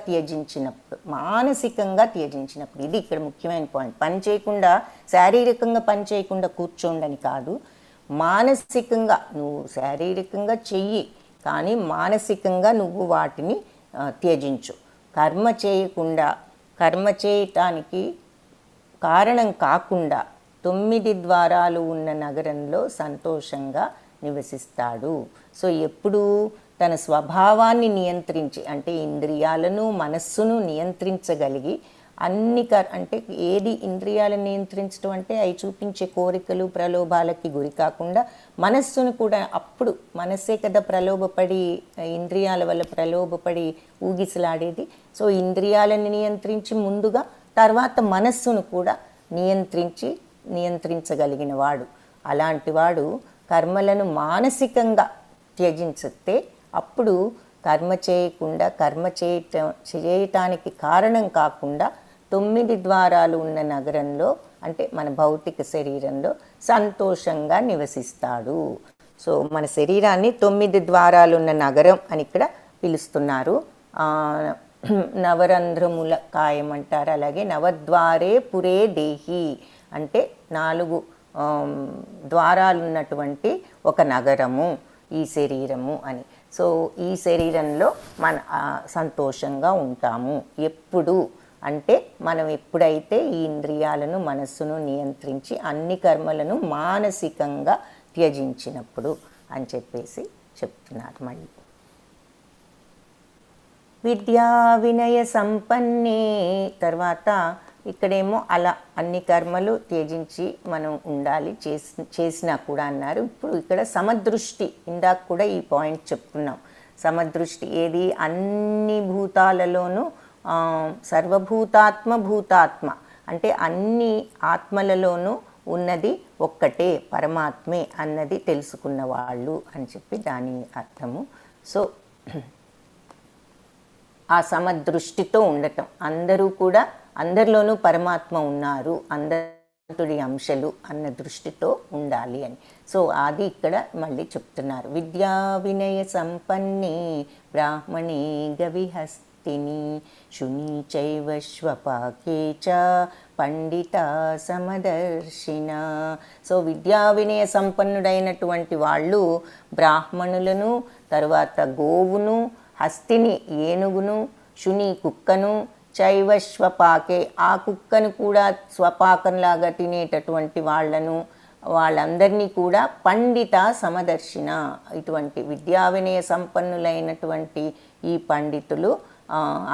త్యజించినప్పుడు ఇది ఇక్కడ ముఖ్యమైన పాయింట్. పని చేయకుండా శారీరకంగా పని చేయకుండా కూర్చోండని కాదు, మానసికంగా నువ్వు శారీరకంగా చెయ్యి కానీ మానసికంగా నువ్వు వాటిని త్యజించు. కర్మ చేయటానికి కారణం కాకుండా 9 ద్వారాలు ఉన్న నగరంలో సంతోషంగా నివసిస్తాడు. సో ఎప్పుడు తన స్వభావాన్ని నియంత్రించి, అంటే ఇంద్రియాలను మనస్సును నియంత్రించగలిగి అంటే ఏది ఇంద్రియాలను నియంత్రించడం అంటే అవి చూపించే కోరికలు ప్రలోభాలకి గురి కాకుండా మనస్సును కూడా, అప్పుడు మనస్సే కదా ప్రలోభపడి, ఇంద్రియాల వల్ల ప్రలోభపడి ఊగిసలాడేది. సో ఇంద్రియాలను నియంత్రించి ముందుగా, తర్వాత మనస్సును కూడా నియంత్రించగలిగిన వాడు. అలాంటి వాడు కర్మలను మానసికంగా త్యజించితే అప్పుడు కర్మ చేయటానికి కారణం కాకుండా 9 ద్వారాలు ఉన్న నగరంలో, అంటే మన భౌతిక శరీరంలో సంతోషంగా నివసిస్తాడు. సో మన శరీరాన్ని 9 ద్వారాలు ఉన్న నగరం అని ఇక్కడ పిలుస్తున్నారు. నవరంధ్రముల కాయం అంటారు. అలాగే నవద్వారే పురే దేహి అంటే 4 ద్వారాలు ఉన్నటువంటి ఒక నగరము ఈ శరీరము అని. సో ఈ శరీరంలో మన సంతోషంగా ఉంటాము ఎప్పుడు అంటే మనం ఎప్పుడైతే ఈ ఇంద్రియాలను మనస్సును నియంత్రించి అన్ని కర్మలను మానసికంగా త్యజించినప్పుడు అని చెప్పేసి చెప్తున్నారు. మళ్ళీ విద్యా వినయ సంపన్నే, తర్వాత ఇక్కడేమో అలా అన్ని కర్మలు త్యజించి మనం ఉండాలి, చేసినా కూడా అన్నారు. ఇప్పుడు ఇక్కడ సమదృష్టి, ఇందాక కూడా ఈ పాయింట్ చెప్తున్నాం. సమదృష్టి ఏది? అన్ని భూతాలలోనూ భూతాత్మ అంటే అన్ని ఆత్మలలోనూ ఉన్నది ఒక్కటే, పరమాత్మే అన్నది తెలుసుకున్న వాళ్ళు అని చెప్పి దాని అర్థము. సో ఆ సమదృష్టితో ఉండటం, అందరూ కూడా అందరిలోనూ పరమాత్మ ఉన్నారు, అందరి అంశలు అన్న దృష్టితో ఉండాలి అని. సో అది ఇక్కడ మళ్ళీ చెప్తున్నారు. విద్యా వినయ సంపన్ని బ్రాహ్మణి గవిహస్తిని శుని చైవ శ్వపాకే చ పండిత సమదర్శిన. సో విద్యా వినయ సంపన్నుడైనటువంటి వాళ్ళు బ్రాహ్మణులను, తర్వాత గోవును, హస్తిని ఏనుగును, శుని కుక్కను, చైవ శ్వపాకే ఆ కుక్కను కూడా స్వపాకంలాగా తినేటటువంటి వాళ్ళందరినీ కూడా పండిత సమదర్శిన, ఇటువంటి విద్యా వినయ సంపన్నులైనటువంటి ఈ పండితులు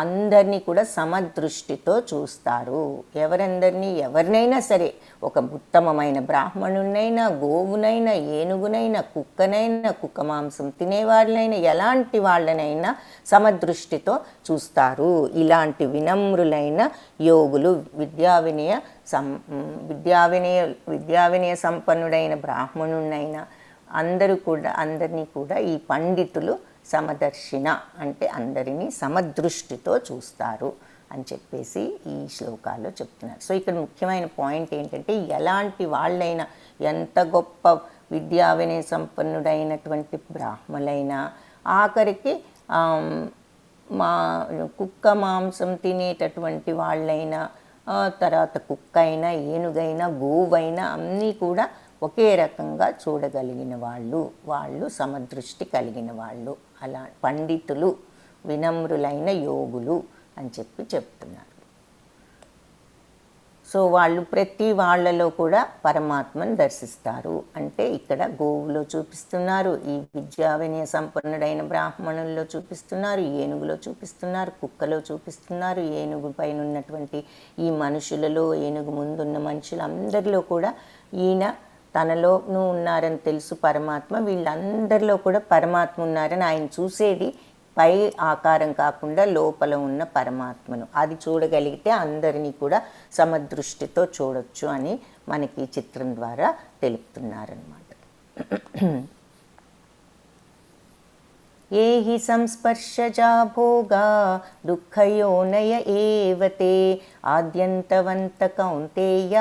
అందరినీ కూడా సమదృష్టితో చూస్తారు. ఎవరినైనా సరే, ఒక ఉత్తమమైన బ్రాహ్మణునైనా, గోవునైనా, ఏనుగునైనా, కుక్కనైనా, కుక్క మాంసం తినేవాళ్ళనైనా, ఎలాంటి వాళ్ళనైనా సమదృష్టితో చూస్తారు. ఇలాంటి వినమ్రులైన యోగులు, విద్యా వినయ సంపన్నుడైన బ్రాహ్మణునైనా అందరినీ కూడా ఈ పండితులు సమదర్శిన అంటే అందరినీ సమదృష్టితో చూస్తారు అని చెప్పేసి ఈ శ్లోకాల్లో చెప్తున్నారు. సో ఇక్కడ ముఖ్యమైన పాయింట్ ఏంటంటే, ఎలాంటి వాళ్ళైనా, ఎంత గొప్ప విద్యా వినయ సంపన్నుడైనటువంటి బ్రాహ్మలైనా, ఆఖరికి కుక్క మాంసం తినేటటువంటి వాళ్ళైనా, తర్వాత కుక్క అయినా, ఏనుగైనా, గోవైనా అన్నీ కూడా ఒకే రకంగా చూడగలిగిన వాళ్ళు సమదృష్టి కలిగిన వాళ్ళు, అలా పండితులు, వినమ్రులైన యోగులు అని చెప్తున్నారు. సో వాళ్ళు ప్రతి వాళ్ళలో కూడా పరమాత్మను దర్శిస్తారు. అంటే ఇక్కడ గోవులో చూపిస్తున్నారు, ఈ విద్యా వినయ సంపన్నుడైన బ్రాహ్మణుల్లో చూపిస్తున్నారు, ఏనుగులో చూపిస్తున్నారు, కుక్కలో చూపిస్తున్నారు, ఏనుగు పైన ఉన్నటువంటి ఈ మనుషులలో, ఏనుగు ముందున్న మనుషులందరిలో కూడా ఈయన తనలోనూ ఉన్నారని తెలుసు పరమాత్మ, వీళ్ళందరిలో కూడా పరమాత్మ ఉన్నారని ఆయన చూసేది పై ఆకారం కాకుండా లోపల ఉన్న పరమాత్మను. అది చూడగలిగితే అందరినీ కూడా సమదృష్టితో చూడొచ్చు అని మనకి ఈ చిత్రం ద్వారా తెలుపుతున్నారన్నమాట. ఏహి సంస్పర్శజా భోగా దుఃఖయోనయ ఏవతే ఆద్యంతవంత కౌంతేయ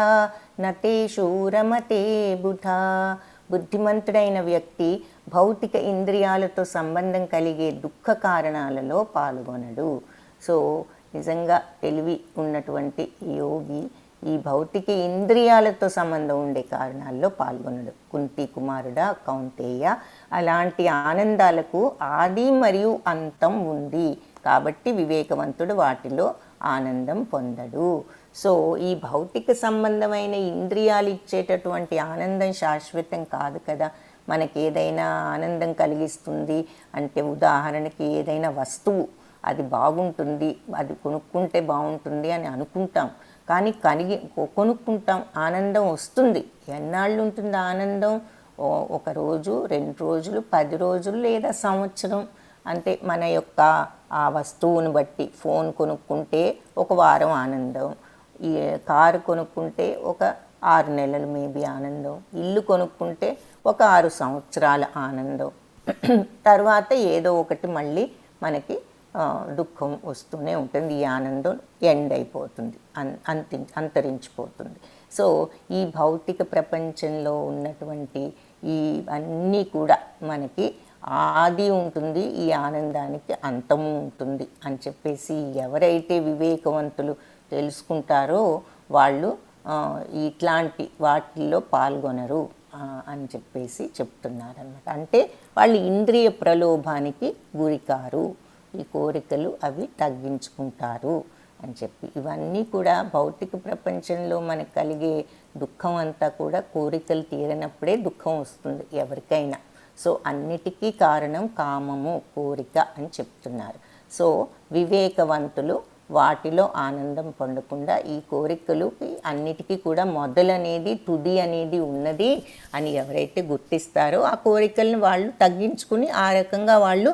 నతేషు రమతే బుధా. బుద్ధిమంతుడైన వ్యక్తి భౌతిక ఇంద్రియాలతో సంబంధం కలిగే దుఃఖ కారణాలలో పాల్గొనడు. సో నిజంగా తెలివి ఉన్నటువంటి యోగి ఈ భౌతిక ఇంద్రియాలతో సంబంధం ఉండే కారణాల్లో పాల్గొనడు. కుంతి కుమారుడా కౌంతేయ, అలాంటి ఆనందాలకు ఆది మరియు అంతం ఉంది కాబట్టి వివేకవంతుడు వాటిలో ఆనందం పొందడు. సో ఈ భౌతిక సంబంధమైన ఇంద్రియాలు ఇచ్చేటటువంటి ఆనందం శాశ్వతం కాదు కదా. మనకి ఏదైనా ఆనందం కలిగిస్తుంది అంటే, ఉదాహరణకి ఏదైనా వస్తువు అది బాగుంటుంది, అది కొనుక్కుంటే బాగుంటుంది అని అనుకుంటాం, కానీ కొనుక్కుంటాం, ఆనందం వస్తుంది. ఎన్నాళ్ళు ఉంటుంది ఆనందం? ఒక రోజు, 2 రోజులు, 10 రోజులు లేదా సంవత్సరం. అంటే మన యొక్క ఆ వస్తువును బట్టి ఫోన్ కొనుక్కుంటే ఒక వారం ఆనందం, ఈ కారు కొనుక్కుంటే ఒక 6 నెలలు మేబీ ఆనందం, ఇల్లు కొనుక్కుంటే ఒక 6 సంవత్సరాల ఆనందం. తర్వాత ఏదో ఒకటి మళ్ళీ మనకి దుఃఖం వస్తూనే ఉంటుంది. ఈ ఆనందం ఎండ్ అయిపోతుంది, అంతరించిపోతుంది. సో ఈ భౌతిక ప్రపంచంలో ఉన్నటువంటి ఈ అన్నీ కూడా మనకి ఆది ఉంటుంది, ఈ ఆనందానికి అంతము ఉంటుంది అని చెప్పేసి ఎవరైతే వివేకవంతులు తెలుసుకుంటారో వాళ్ళు ఇట్లాంటి వాటిల్లో పాల్గొనరు అని చెప్పేసి చెప్తున్నారన్నమాట. అంటే వాళ్ళు ఇంద్రియ ప్రలోభానికి గురికారు, ఈ కోరికలు అవి తగ్గించుకుంటారు అని చెప్పి. ఇవన్నీ కూడా భౌతిక ప్రపంచంలో మనకు కలిగే దుఃఖం అంతా కూడా కోరికలు తీరనప్పుడే దుఃఖం వస్తుంది ఎవరికైనా. సో అన్నిటికీ కారణం కామము, కోరిక అని చెప్తున్నారు. సో వివేకవంతులు వాటిలో ఆనందం పొందకుండా ఈ కోరికలు అన్నిటికీ కూడా మొదలనేది, తుది అనేది ఉన్నది అని ఎవరైతే గుర్తిస్తారో ఆ కోరికలను వాళ్ళు తగ్గించుకుని ఆ రకంగా వాళ్ళు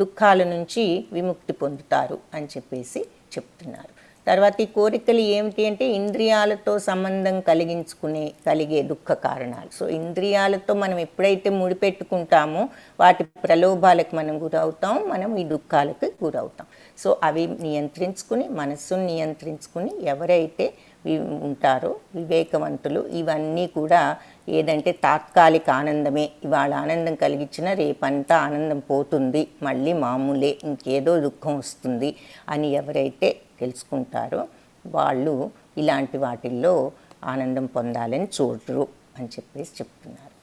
దుఃఖాల నుంచి విముక్తి పొందుతారు అని చెప్పేసి చెప్తున్నారు. తర్వాత ఈ కోరికలు ఏమిటి అంటే ఇంద్రియాలతో సంబంధం కలిగే దుఃఖ కారణాలు. సో ఇంద్రియాలతో మనం ఎప్పుడైతే ముడిపెట్టుకుంటామో వాటి ప్రలోభాలకు మనం గురవుతాం, మనం ఈ దుఃఖాలకు గురవుతాం. సో అవి నియంత్రించుకుని, మనస్సును నియంత్రించుకుని ఎవరైతే ఉంటారో వివేకవంతులు, ఇవన్నీ కూడా ఏదంటే తాత్కాలిక ఆనందమే, ఇవాళ ఆనందం కలిగించిన రేపంతా ఆనందం పోతుంది, మళ్ళీ మామూలే, ఇంకేదో దుఃఖం వస్తుంది అని ఎవరైతే తెలుసుకుంటారో వాళ్ళు ఇలాంటి వాటిల్లో ఆనందం పొందాలని చూడరు అని చెప్పేసి చెప్తున్నారు.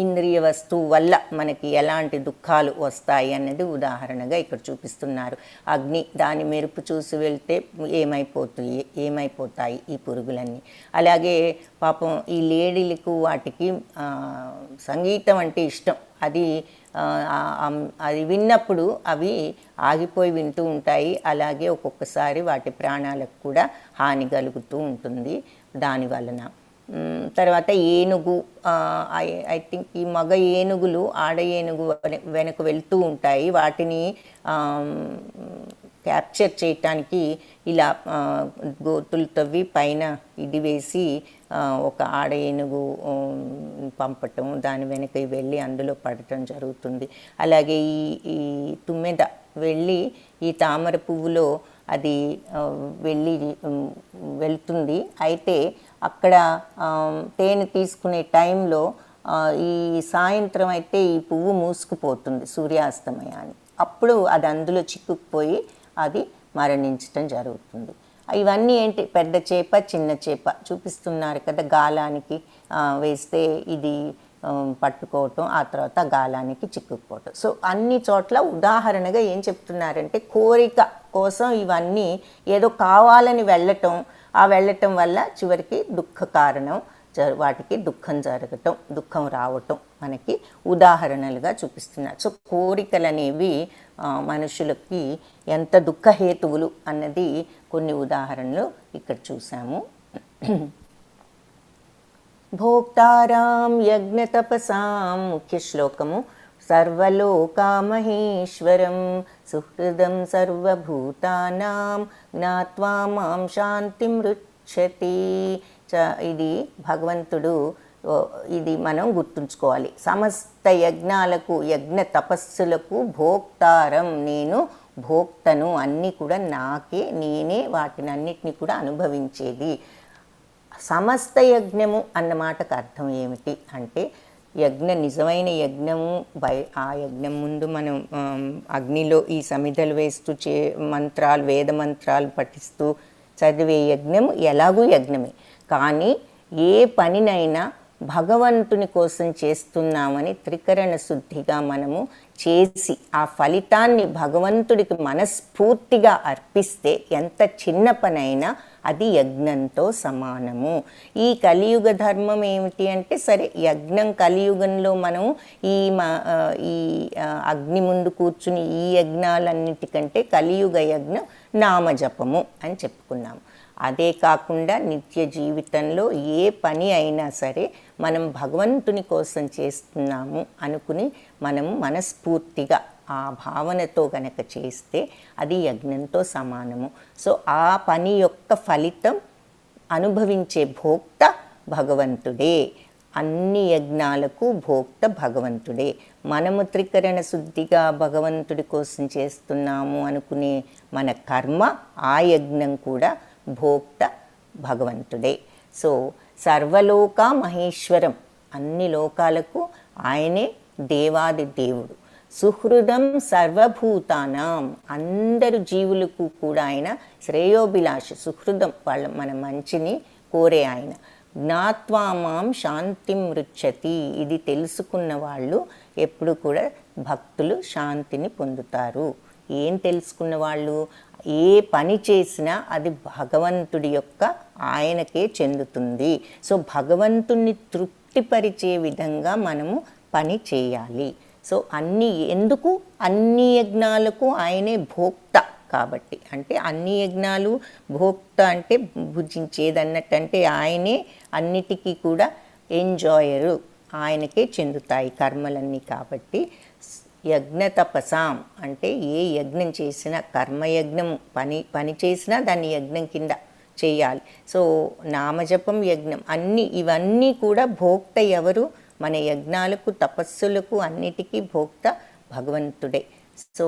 ఇంద్రియ వస్తువు వల్ల మనకి ఎలాంటి దుఃఖాలు వస్తాయి అన్నది ఉదాహరణగా ఇక్కడ చూపిస్తున్నారు. అగ్ని, దాని మెరుపు చూసి వెళ్తే ఏమైపోతాయి ఈ పురుగులన్నీ. అలాగే పాపం ఈ లేడీలకు వాటికి సంగీతం అంటే ఇష్టం, అది విన్నప్పుడు అవి ఆగిపోయి వింటూ ఉంటాయి. అలాగే ఒక్కొక్కసారి వాటి ప్రాణాలకు కూడా హాని కలుగుతూ ఉంటుంది దాని వలన. తర్వాత ఏనుగు, ఐ థింక్ ఈ మగ ఏనుగులు ఆడ ఏనుగు వెనక వెళ్తూ ఉంటాయి. వాటిని క్యాప్చర్ చేయటానికి ఇలా గోతులు తవ్వి పైన ఇది వేసి ఒక ఆడ ఏనుగు పంపటం, దాని వెనక వెళ్ళి అందులో పడటం జరుగుతుంది. అలాగే ఈ తుమ్మెద వెళ్ళి ఈ తామర పువ్వులో అది వెళ్తుంది. అయితే అక్కడ తేనె తీసుకునే టైంలో ఈ సాయంత్రం అయితే ఈ పువ్వు మూసుకుపోతుంది సూర్యాస్తమయాన్ని. అప్పుడు అది అందులో చిక్కుకుపోయి అది మరణించటం జరుగుతుంది. ఇవన్నీ ఏంటి, పెద్ద చేప చిన్న చేప చూపిస్తున్నారు కదా, గాలానికి వేస్తే ఇది పట్టుకోవటం, ఆ తర్వాత గాలానికి చిక్కుకుపోవటం. సో అన్ని చోట్ల ఉదాహరణగా ఏం చెప్తున్నారంటే కోరిక కోసం ఇవన్నీ ఏదో కావాలని వెళ్ళటం వల్ల చివరికి దుఃఖ కారణం, వాటికి దుఃఖం జరగటం, దుఃఖం రావటం మనకి ఉదాహరణలుగా చూపిస్తున్నారు. సో కోరికలు అనేవి మనుషులకి ఎంత దుఃఖహేతువులు అన్నది కొన్ని ఉదాహరణలు ఇక్కడ చూసాము. భోక్తారాం యజ్ఞ తపసాం, ముఖ్య శ్లోకము. సర్వలోకామహేశ్వరం సుహృదం సర్వభూతానాం జ్ఞాత్వా మాం శాంతిం రుచ్యతి. ఇది భగవంతుడు, ఇది మనం గుర్తుంచుకోవాలి. సమస్త యజ్ఞాలకు, యజ్ఞ తపస్సులకు భోక్తారం, నేను భోక్తను, అన్నీ కూడా నేనే వాటిని అన్నిటినీ కూడా అనుభవించేది. సమస్త యజ్ఞము అన్న మాటకు అర్థం ఏమిటి అంటే, నిజమైన యజ్ఞము ఆ యజ్ఞం ముందు మనం అగ్నిలో ఈ సమిధలు వేస్తూ వేద మంత్రాలు పఠిస్తూ చదివే యజ్ఞము ఎలాగూ యజ్ఞమే. కానీ ఏ పనినైనా భగవంతుని కోసం చేస్తున్నామని త్రికరణ శుద్ధిగా మనము చేసి ఆ ఫలితాన్ని భగవంతుడికి మనస్ఫూర్తిగా అర్పిస్తే ఎంత చిన్న పనైనా అది యజ్ఞంతో సమానము. ఈ కలియుగ ధర్మం ఏమిటి అంటే, సరే యజ్ఞం కలియుగంలో మనం ఈ అగ్ని ముందు కూర్చుని ఈ యజ్ఞాలన్నిటికంటే కలియుగ యజ్ఞం నామజపము అని చెప్పుకున్నాము. అదే కాకుండా నిత్య జీవితంలో ఏ పని అయినా సరే మనం భగవంతుని కోసం చేస్తున్నాము అనుకుని మనము మనస్ఫూర్తిగా ఆ భావనతో గనక చేస్తే అది యజ్ఞంతో సమానము. సో ఆ పని యొక్క ఫలితం అనుభవించే భోక్త భగవంతుడే. అన్ని యజ్ఞాలకు భోక్త భగవంతుడే. మనము త్రికరణ శుద్ధిగా భగవంతుడి కోసం చేస్తున్నాము అనుకునే మన కర్మ, ఆ యజ్ఞం కూడా భోక్త భగవంతుడే. సో సర్వలోక మహేశ్వరం, అన్ని లోకాలకు ఆయనే దేవాది దేవుడు. సుహృదం సర్వభూతానాం, అందరు జీవులకు కూడా ఆయన శ్రేయోభిలాషి, సుహృదం, మన మంచిని కోరే ఆయన. జ్ఞాత్వా మాం శాంతిం మృచ్చతి, ఇది తెలుసుకున్న వాళ్ళు ఎప్పుడు కూడా భక్తులు శాంతిని పొందుతారు. ఏం తెలుసుకున్న వాళ్ళు? ఏ పని చేసినా అది భగవంతుడి యొక్క ఆయనకే చెందుతుంది. సో భగవంతుణ్ణి తృప్తిపరిచే విధంగా మనము పని చేయాలి. సో ఎందుకు అన్ని యజ్ఞాలకు ఆయనే భోక్త కాబట్టి, అంటే అన్ని యజ్ఞాలు భోక్త అంటే భుజించేదన్నట్టు, అంటే ఆయనే అన్నిటికీ కూడా ఎంజాయరు, ఆయనకే చెందుతాయి కర్మలన్నీ. కాబట్టి యజ్ఞ తపసాం అంటే ఏ యజ్ఞం చేసినా, కర్మయజ్ఞం పని చేసినా దాన్ని యజ్ఞం కింద చేయాలి. సో నామజపం యజ్ఞం ఇవన్నీ కూడా భోక్త ఎవరు? మన యజ్ఞాలకు, తపస్సులకు అన్నిటికీ భోక్త భగవంతుడే. సో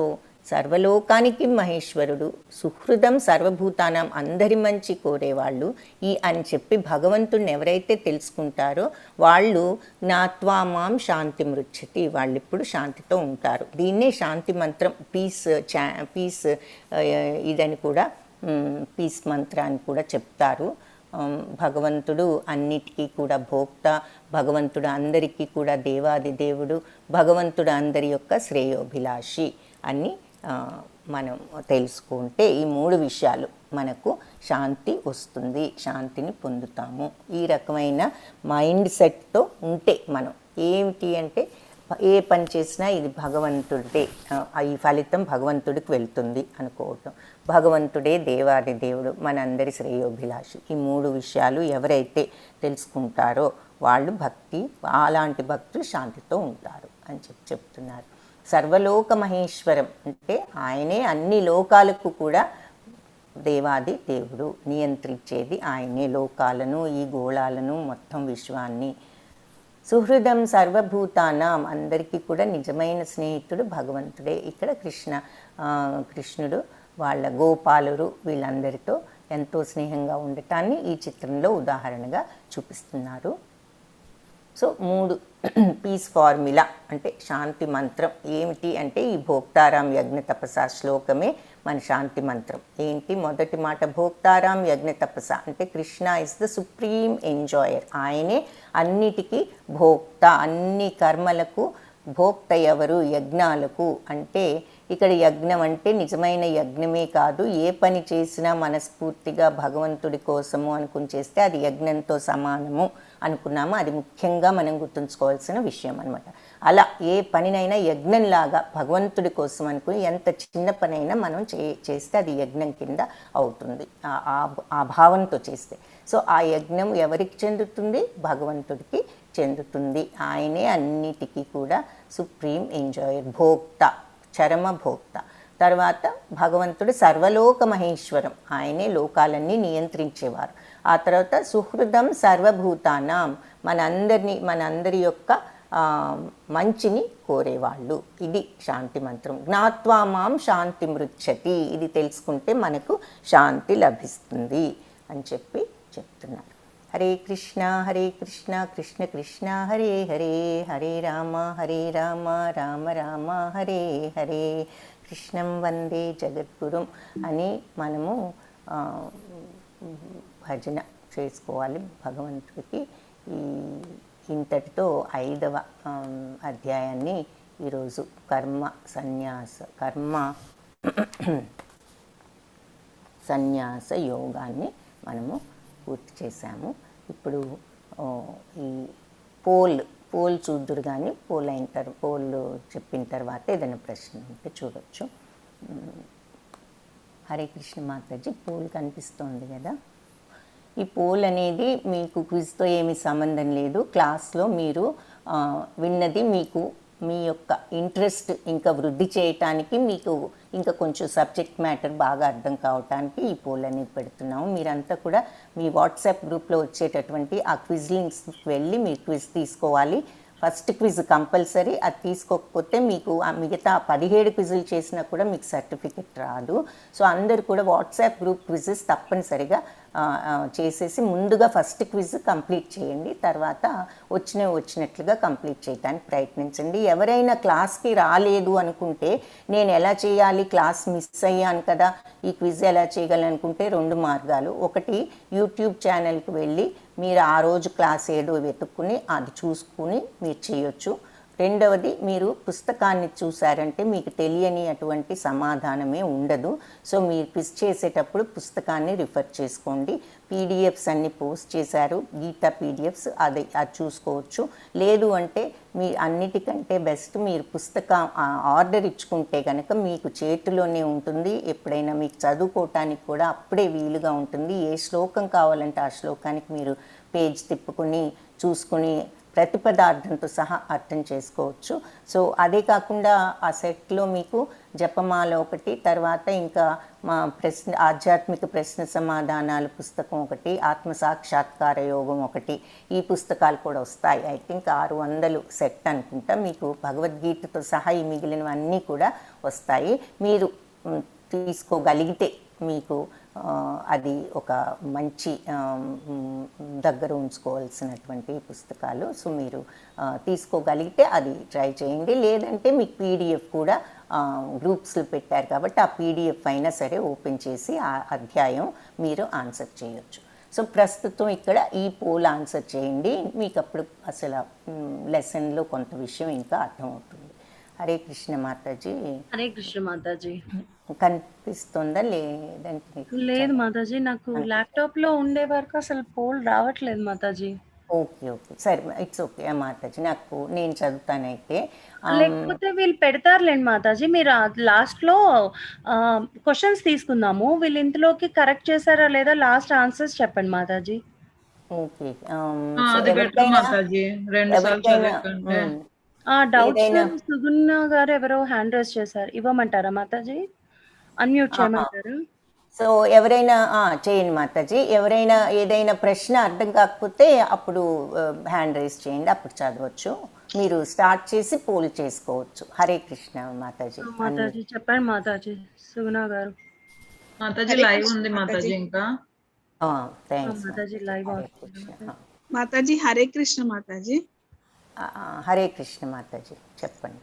సర్వలోకానికి మహేశ్వరుడు, సుహృదం సర్వభూతానం, అందరి మంచి కోరేవాళ్ళు అని చెప్పి భగవంతుడిని ఎవరైతే తెలుసుకుంటారో వాళ్ళు జ్ఞాత్వా మాం శాంతి మృచ్చతి, వాళ్ళు ఇప్పుడు శాంతితో ఉంటారు. దీన్నే శాంతి మంత్రం, పీస్ ఇదని కూడా పీస్ మంత్రాన్ని కూడా చెప్తారు. భగవంతుడు అన్నిటికీ కూడా భోక్త, భగవంతుడు అందరికీ కూడా దేవాది దేవుడు, భగవంతుడు అందరి యొక్క శ్రేయోభిలాషి అని మనం తెలుసుకుంటే ఈ 3 విషయాలు మనకు శాంతి వస్తుంది, శాంతిని పొందుతాము. ఈ రకమైన మైండ్ సెట్తో ఉంటే మనం ఏమిటి అంటే, ఏ పని చేసినా ఇది భగవంతుడే, ఈ ఫలితం భగవంతుడికి వెళ్తుంది అనుకోవటం. భగవంతుడే దేవాది దేవుడు, మనందరి శ్రేయోభిలాషి. ఈ 3 విషయాలు ఎవరైతే తెలుసుకుంటారో వాళ్ళు అలాంటి భక్తులు శాంతితో ఉంటారు అని చెప్తున్నారు. సర్వలోక మహేశ్వరం అంటే ఆయనే అన్ని లోకాలకు కూడా దేవాది దేవుడు, నియంత్రించేది ఆయనే లోకాలను, ఈ గోళాలను, మొత్తం విశ్వాన్ని. సుహృదం సర్వభూతానాం, అందరికీ కూడా నిజమైన స్నేహితుడు భగవంతుడే. ఇక్కడ కృష్ణుడు వాళ్ళ గోపాలురు వీళ్ళందరితో ఎంతో స్నేహంగా ఉండటాన్ని ఈ చిత్రంలో ఉదాహరణగా చూపిస్తున్నారు. సో 3 పీస్ ఫార్ములా అంటే శాంతి మంత్రం ఏమిటి అంటే, ఈ భోక్తారాం యజ్ఞ తపస శ్లోకమే మన శాంతి మంత్రం. ఏంటి? మొదటి మాట భోక్తారాం యజ్ఞ తపస అంటే Krishna is the supreme enjoyer, ఆయనే అన్నిటికీ భోక్త, అన్ని కర్మలకు భోక్త ఎవరు? యజ్ఞాలకు. అంటే ఇక్కడ యజ్ఞం అంటే నిజమైన యజ్ఞమే కాదు, ఏ పని చేసినా మనస్ఫూర్తిగా భగవంతుడి కోసము అనుకుని చేస్తే అది యజ్ఞంతో సమానము అనుకున్నాము. అది ముఖ్యంగా మనం గుర్తుంచుకోవాల్సిన విషయం అనమాట. అలా ఏ పనినైనా యజ్ఞంలాగా భగవంతుడి కోసం అనుకుని ఎంత చిన్న పనైనా మనం చేస్తే అది యజ్ఞం కింద అవుతుంది, ఆ భావంతో చేస్తే. సో ఆ యజ్ఞం ఎవరికి చెందుతుంది? భగవంతుడికి చెందుతుంది. ఆయనే అన్నిటికీ కూడా సుప్రీం ఎంజాయర్, భోక్త, చరమ భోక్త. తర్వాత భగవంతుడు సర్వలోక మహేశ్వరం, ఆయనే లోకాలన్నీ నియంత్రించేవారు. ఆ తర్వాత సుహృదం సర్వభూతానాం, మనందరి యొక్క మంచిని కోరేవాళ్ళు. ఇది శాంతి మంత్రం. జ్ఞాత్వా మాం శాంతి మృచ్చతి, ఇది తెలుసుకుంటే మనకు శాంతి లభిస్తుంది అని చెప్తున్నారు. హరే కృష్ణ కృష్ణ కృష్ణ హరే హరే, హరే రామ రామ రామ హరే హరే, కృష్ణం వందే జగద్గురుం అని మనము భజన చేసుకోవాలి భగవంతుడికి. ఇంతటితో 5వ అధ్యాయాన్ని ఈరోజు కర్మ సన్యాస యోగాన్ని మనము పూర్తి చేశాము. ఇప్పుడు ఆ, ఈ పోల్ చూద్దురు కానీ పోల్ చెప్పిన తర్వాత ఏదైనా ప్రశ్న ఉంటే చూడొచ్చు. హరే కృష్ణ మాతాజీ, పోల్ కనిపిస్తోంది కదా. ఈ పోల్ అనేది మీకు క్విజ్తో ఏమీ సంబంధం లేదు. క్లాస్లో మీరు విన్నది మీకు మీ యొక్క ఇంట్రెస్ట్ ఇంకా వృద్ధి చేయటానికి, మీకు ఇంకా కొంచెం సబ్జెక్ట్ మ్యాటర్ బాగా అర్థం కావటానికి ఈ పోల్ అనేది పెడుతున్నాము. మీరంతా కూడా మీ వాట్సాప్ గ్రూప్లో వచ్చేటటువంటి ఆ క్విజ్ లింక్స్కి వెళ్ళి మీరు క్విజ్ తీసుకోవాలి. ఫస్ట్ క్విజ్ కంపల్సరీ, అది తీసుకోకపోతే మీకు ఆ మిగతా 17 క్విజులు చేసినా కూడా మీకు సర్టిఫికెట్ రాదు. సో అందరు కూడా వాట్సాప్ గ్రూప్ క్విజెస్ తప్పనిసరిగా చేసేసి ముందుగా ఫస్ట్ క్విజ్ కంప్లీట్ చేయండి. తర్వాత వచ్చినట్లుగా కంప్లీట్ చేయడానికి ప్రయత్నించండి. ఎవరైనా క్లాస్కి రాలేదు అనుకుంటే నేను ఎలా చేయాలి, క్లాస్ మిస్ అయ్యాను కదా, ఈ క్విజ్ ఎలా చేయగలను అనుకుంటే 2 మార్గాలు. ఒకటి, యూట్యూబ్ ఛానల్కి వెళ్ళి మీరు ఆ రోజు క్లాస్ ఏదో వెతుక్కుని అది చూసుకుని మీరు చేయొచ్చు. రెండవది, మీరు పుస్తకాన్ని చూసారంటే మీకు తెలియని అటువంటి సమాధానమే ఉండదు. సో మీరు క్విజ్ చేసేటప్పుడు పుస్తకాన్ని రిఫర్ చేసుకోండి. పీడిఎఫ్స్ అన్ని పోస్ట్ చేశారు, గీతా పీడిఎఫ్స్, అది చూసుకోవచ్చు. లేదు అంటే మీ అన్నిటికంటే బెస్ట్ మీరు పుస్తకం ఆర్డర్ ఇచ్చుకుంటే కనుక మీకు చేతిలోనే ఉంటుంది. ఎప్పుడైనా మీకు చదువుకోవటానికి కూడా అప్పుడే వీలుగా ఉంటుంది. ఏ శ్లోకం కావాలంటే ఆ శ్లోకానికి మీరు పేజ్ తిప్పుకుని చూసుకుని ప్రతిపదార్థంతో సహా అర్థం చేసుకోవచ్చు. సో అదే కాకుండా ఆ సెట్లో మీకు జపమాల ఒకటి, తర్వాత ఇంకా మా ఆధ్యాత్మిక ప్రశ్న సమాధానాలు పుస్తకం ఒకటి, ఆత్మసాక్షాత్కార యోగం ఒకటి, ఈ పుస్తకాలు కూడా వస్తాయి. ఐ థింక్ 600 సెట్ అనుకుంటా. మీకు భగవద్గీతతో సహా ఈ మిగిలినవన్నీ కూడా వస్తాయి. మీరు తీసుకోగలిగితే మీకు అది ఒక మంచి దగ్గర ఉంచుకోవాల్సినటువంటి పుస్తకాలు. సో మీరు తీసుకోగలిగితే అది ట్రై చేయండి. లేదంటే మీకు పీడిఎఫ్ కూడా గ్రూప్స్లో పెట్టారు కాబట్టి ఆ పీడిఎఫ్ అయినా సరే ఓపెన్ చేసి ఆ అధ్యాయం మీరు ఆన్సర్ చేయొచ్చు. సో ప్రస్తుతం ఇక్కడ ఈ పోల్ ఆన్సర్ చేయండి. మీకు అప్పుడు అసలు లెసన్లో కొంత విషయం ఇంకా అర్థమవుతుంది. హరే కృష్ణ మాతాజీ. హరే కృష్ణ మాతాజీ. కనిపిస్తుందా? లేదంటే లేదు మాతాజీ, నాకు ల్యాప్టాప్ లో ఉండే వరకు అసలు పోల్ రావట్లేదు మాతాజీ. ఓకే సరే, ఇట్స్ ఓకే మాతాజీ. నేను చదువుతానైతే. లేకపోతే వీళ్ళు పెడతారులేండి మాతాజీ, మీరు లాస్ట్ లో క్వశ్చన్స్ తీసుకుందాము. వీళ్ళు ఇంతలోకి కరెక్ట్ చేశారా లేదా లాస్ట్ ఆన్సర్స్ చెప్పండి మాతాజీ. ఓకే. అది బెటర్ మాతాజీ, 2 సార్లు చదవకంటే. డౌట్స్ సుగుణ గారు ఎవరో హ్యాండ్ రైజ్ చేశారు, ఇవ్వమంటారా మాతాజీ? అన్మ్యూట్ చేయమంటారు? సో ఎవరైనా చేయండి మాతాజీ. ఎవరైనా ఏదైనా ప్రశ్న అర్థం కాకపోతే అప్పుడు హ్యాండ్ రైజ్ చేయండి, అప్పుడు చదవచ్చు. మీరు స్టార్ట్ చేసి పోల్ చేసుకోవచ్చు. హరే కృష్ణ మాతాజీ. మాతాజీ చెప్పండి మాతాజీ. సుగుణ గారు. మాతాజీ లైవ్ ఉంది మాతాజీ. ఇంకా థ్యాంక్స్ మాతాజీ లైవ్ మాతాజీ. హరే కృష్ణ మాతాజీ. హరే కృష్ణ మాతాజీ చెప్పండి.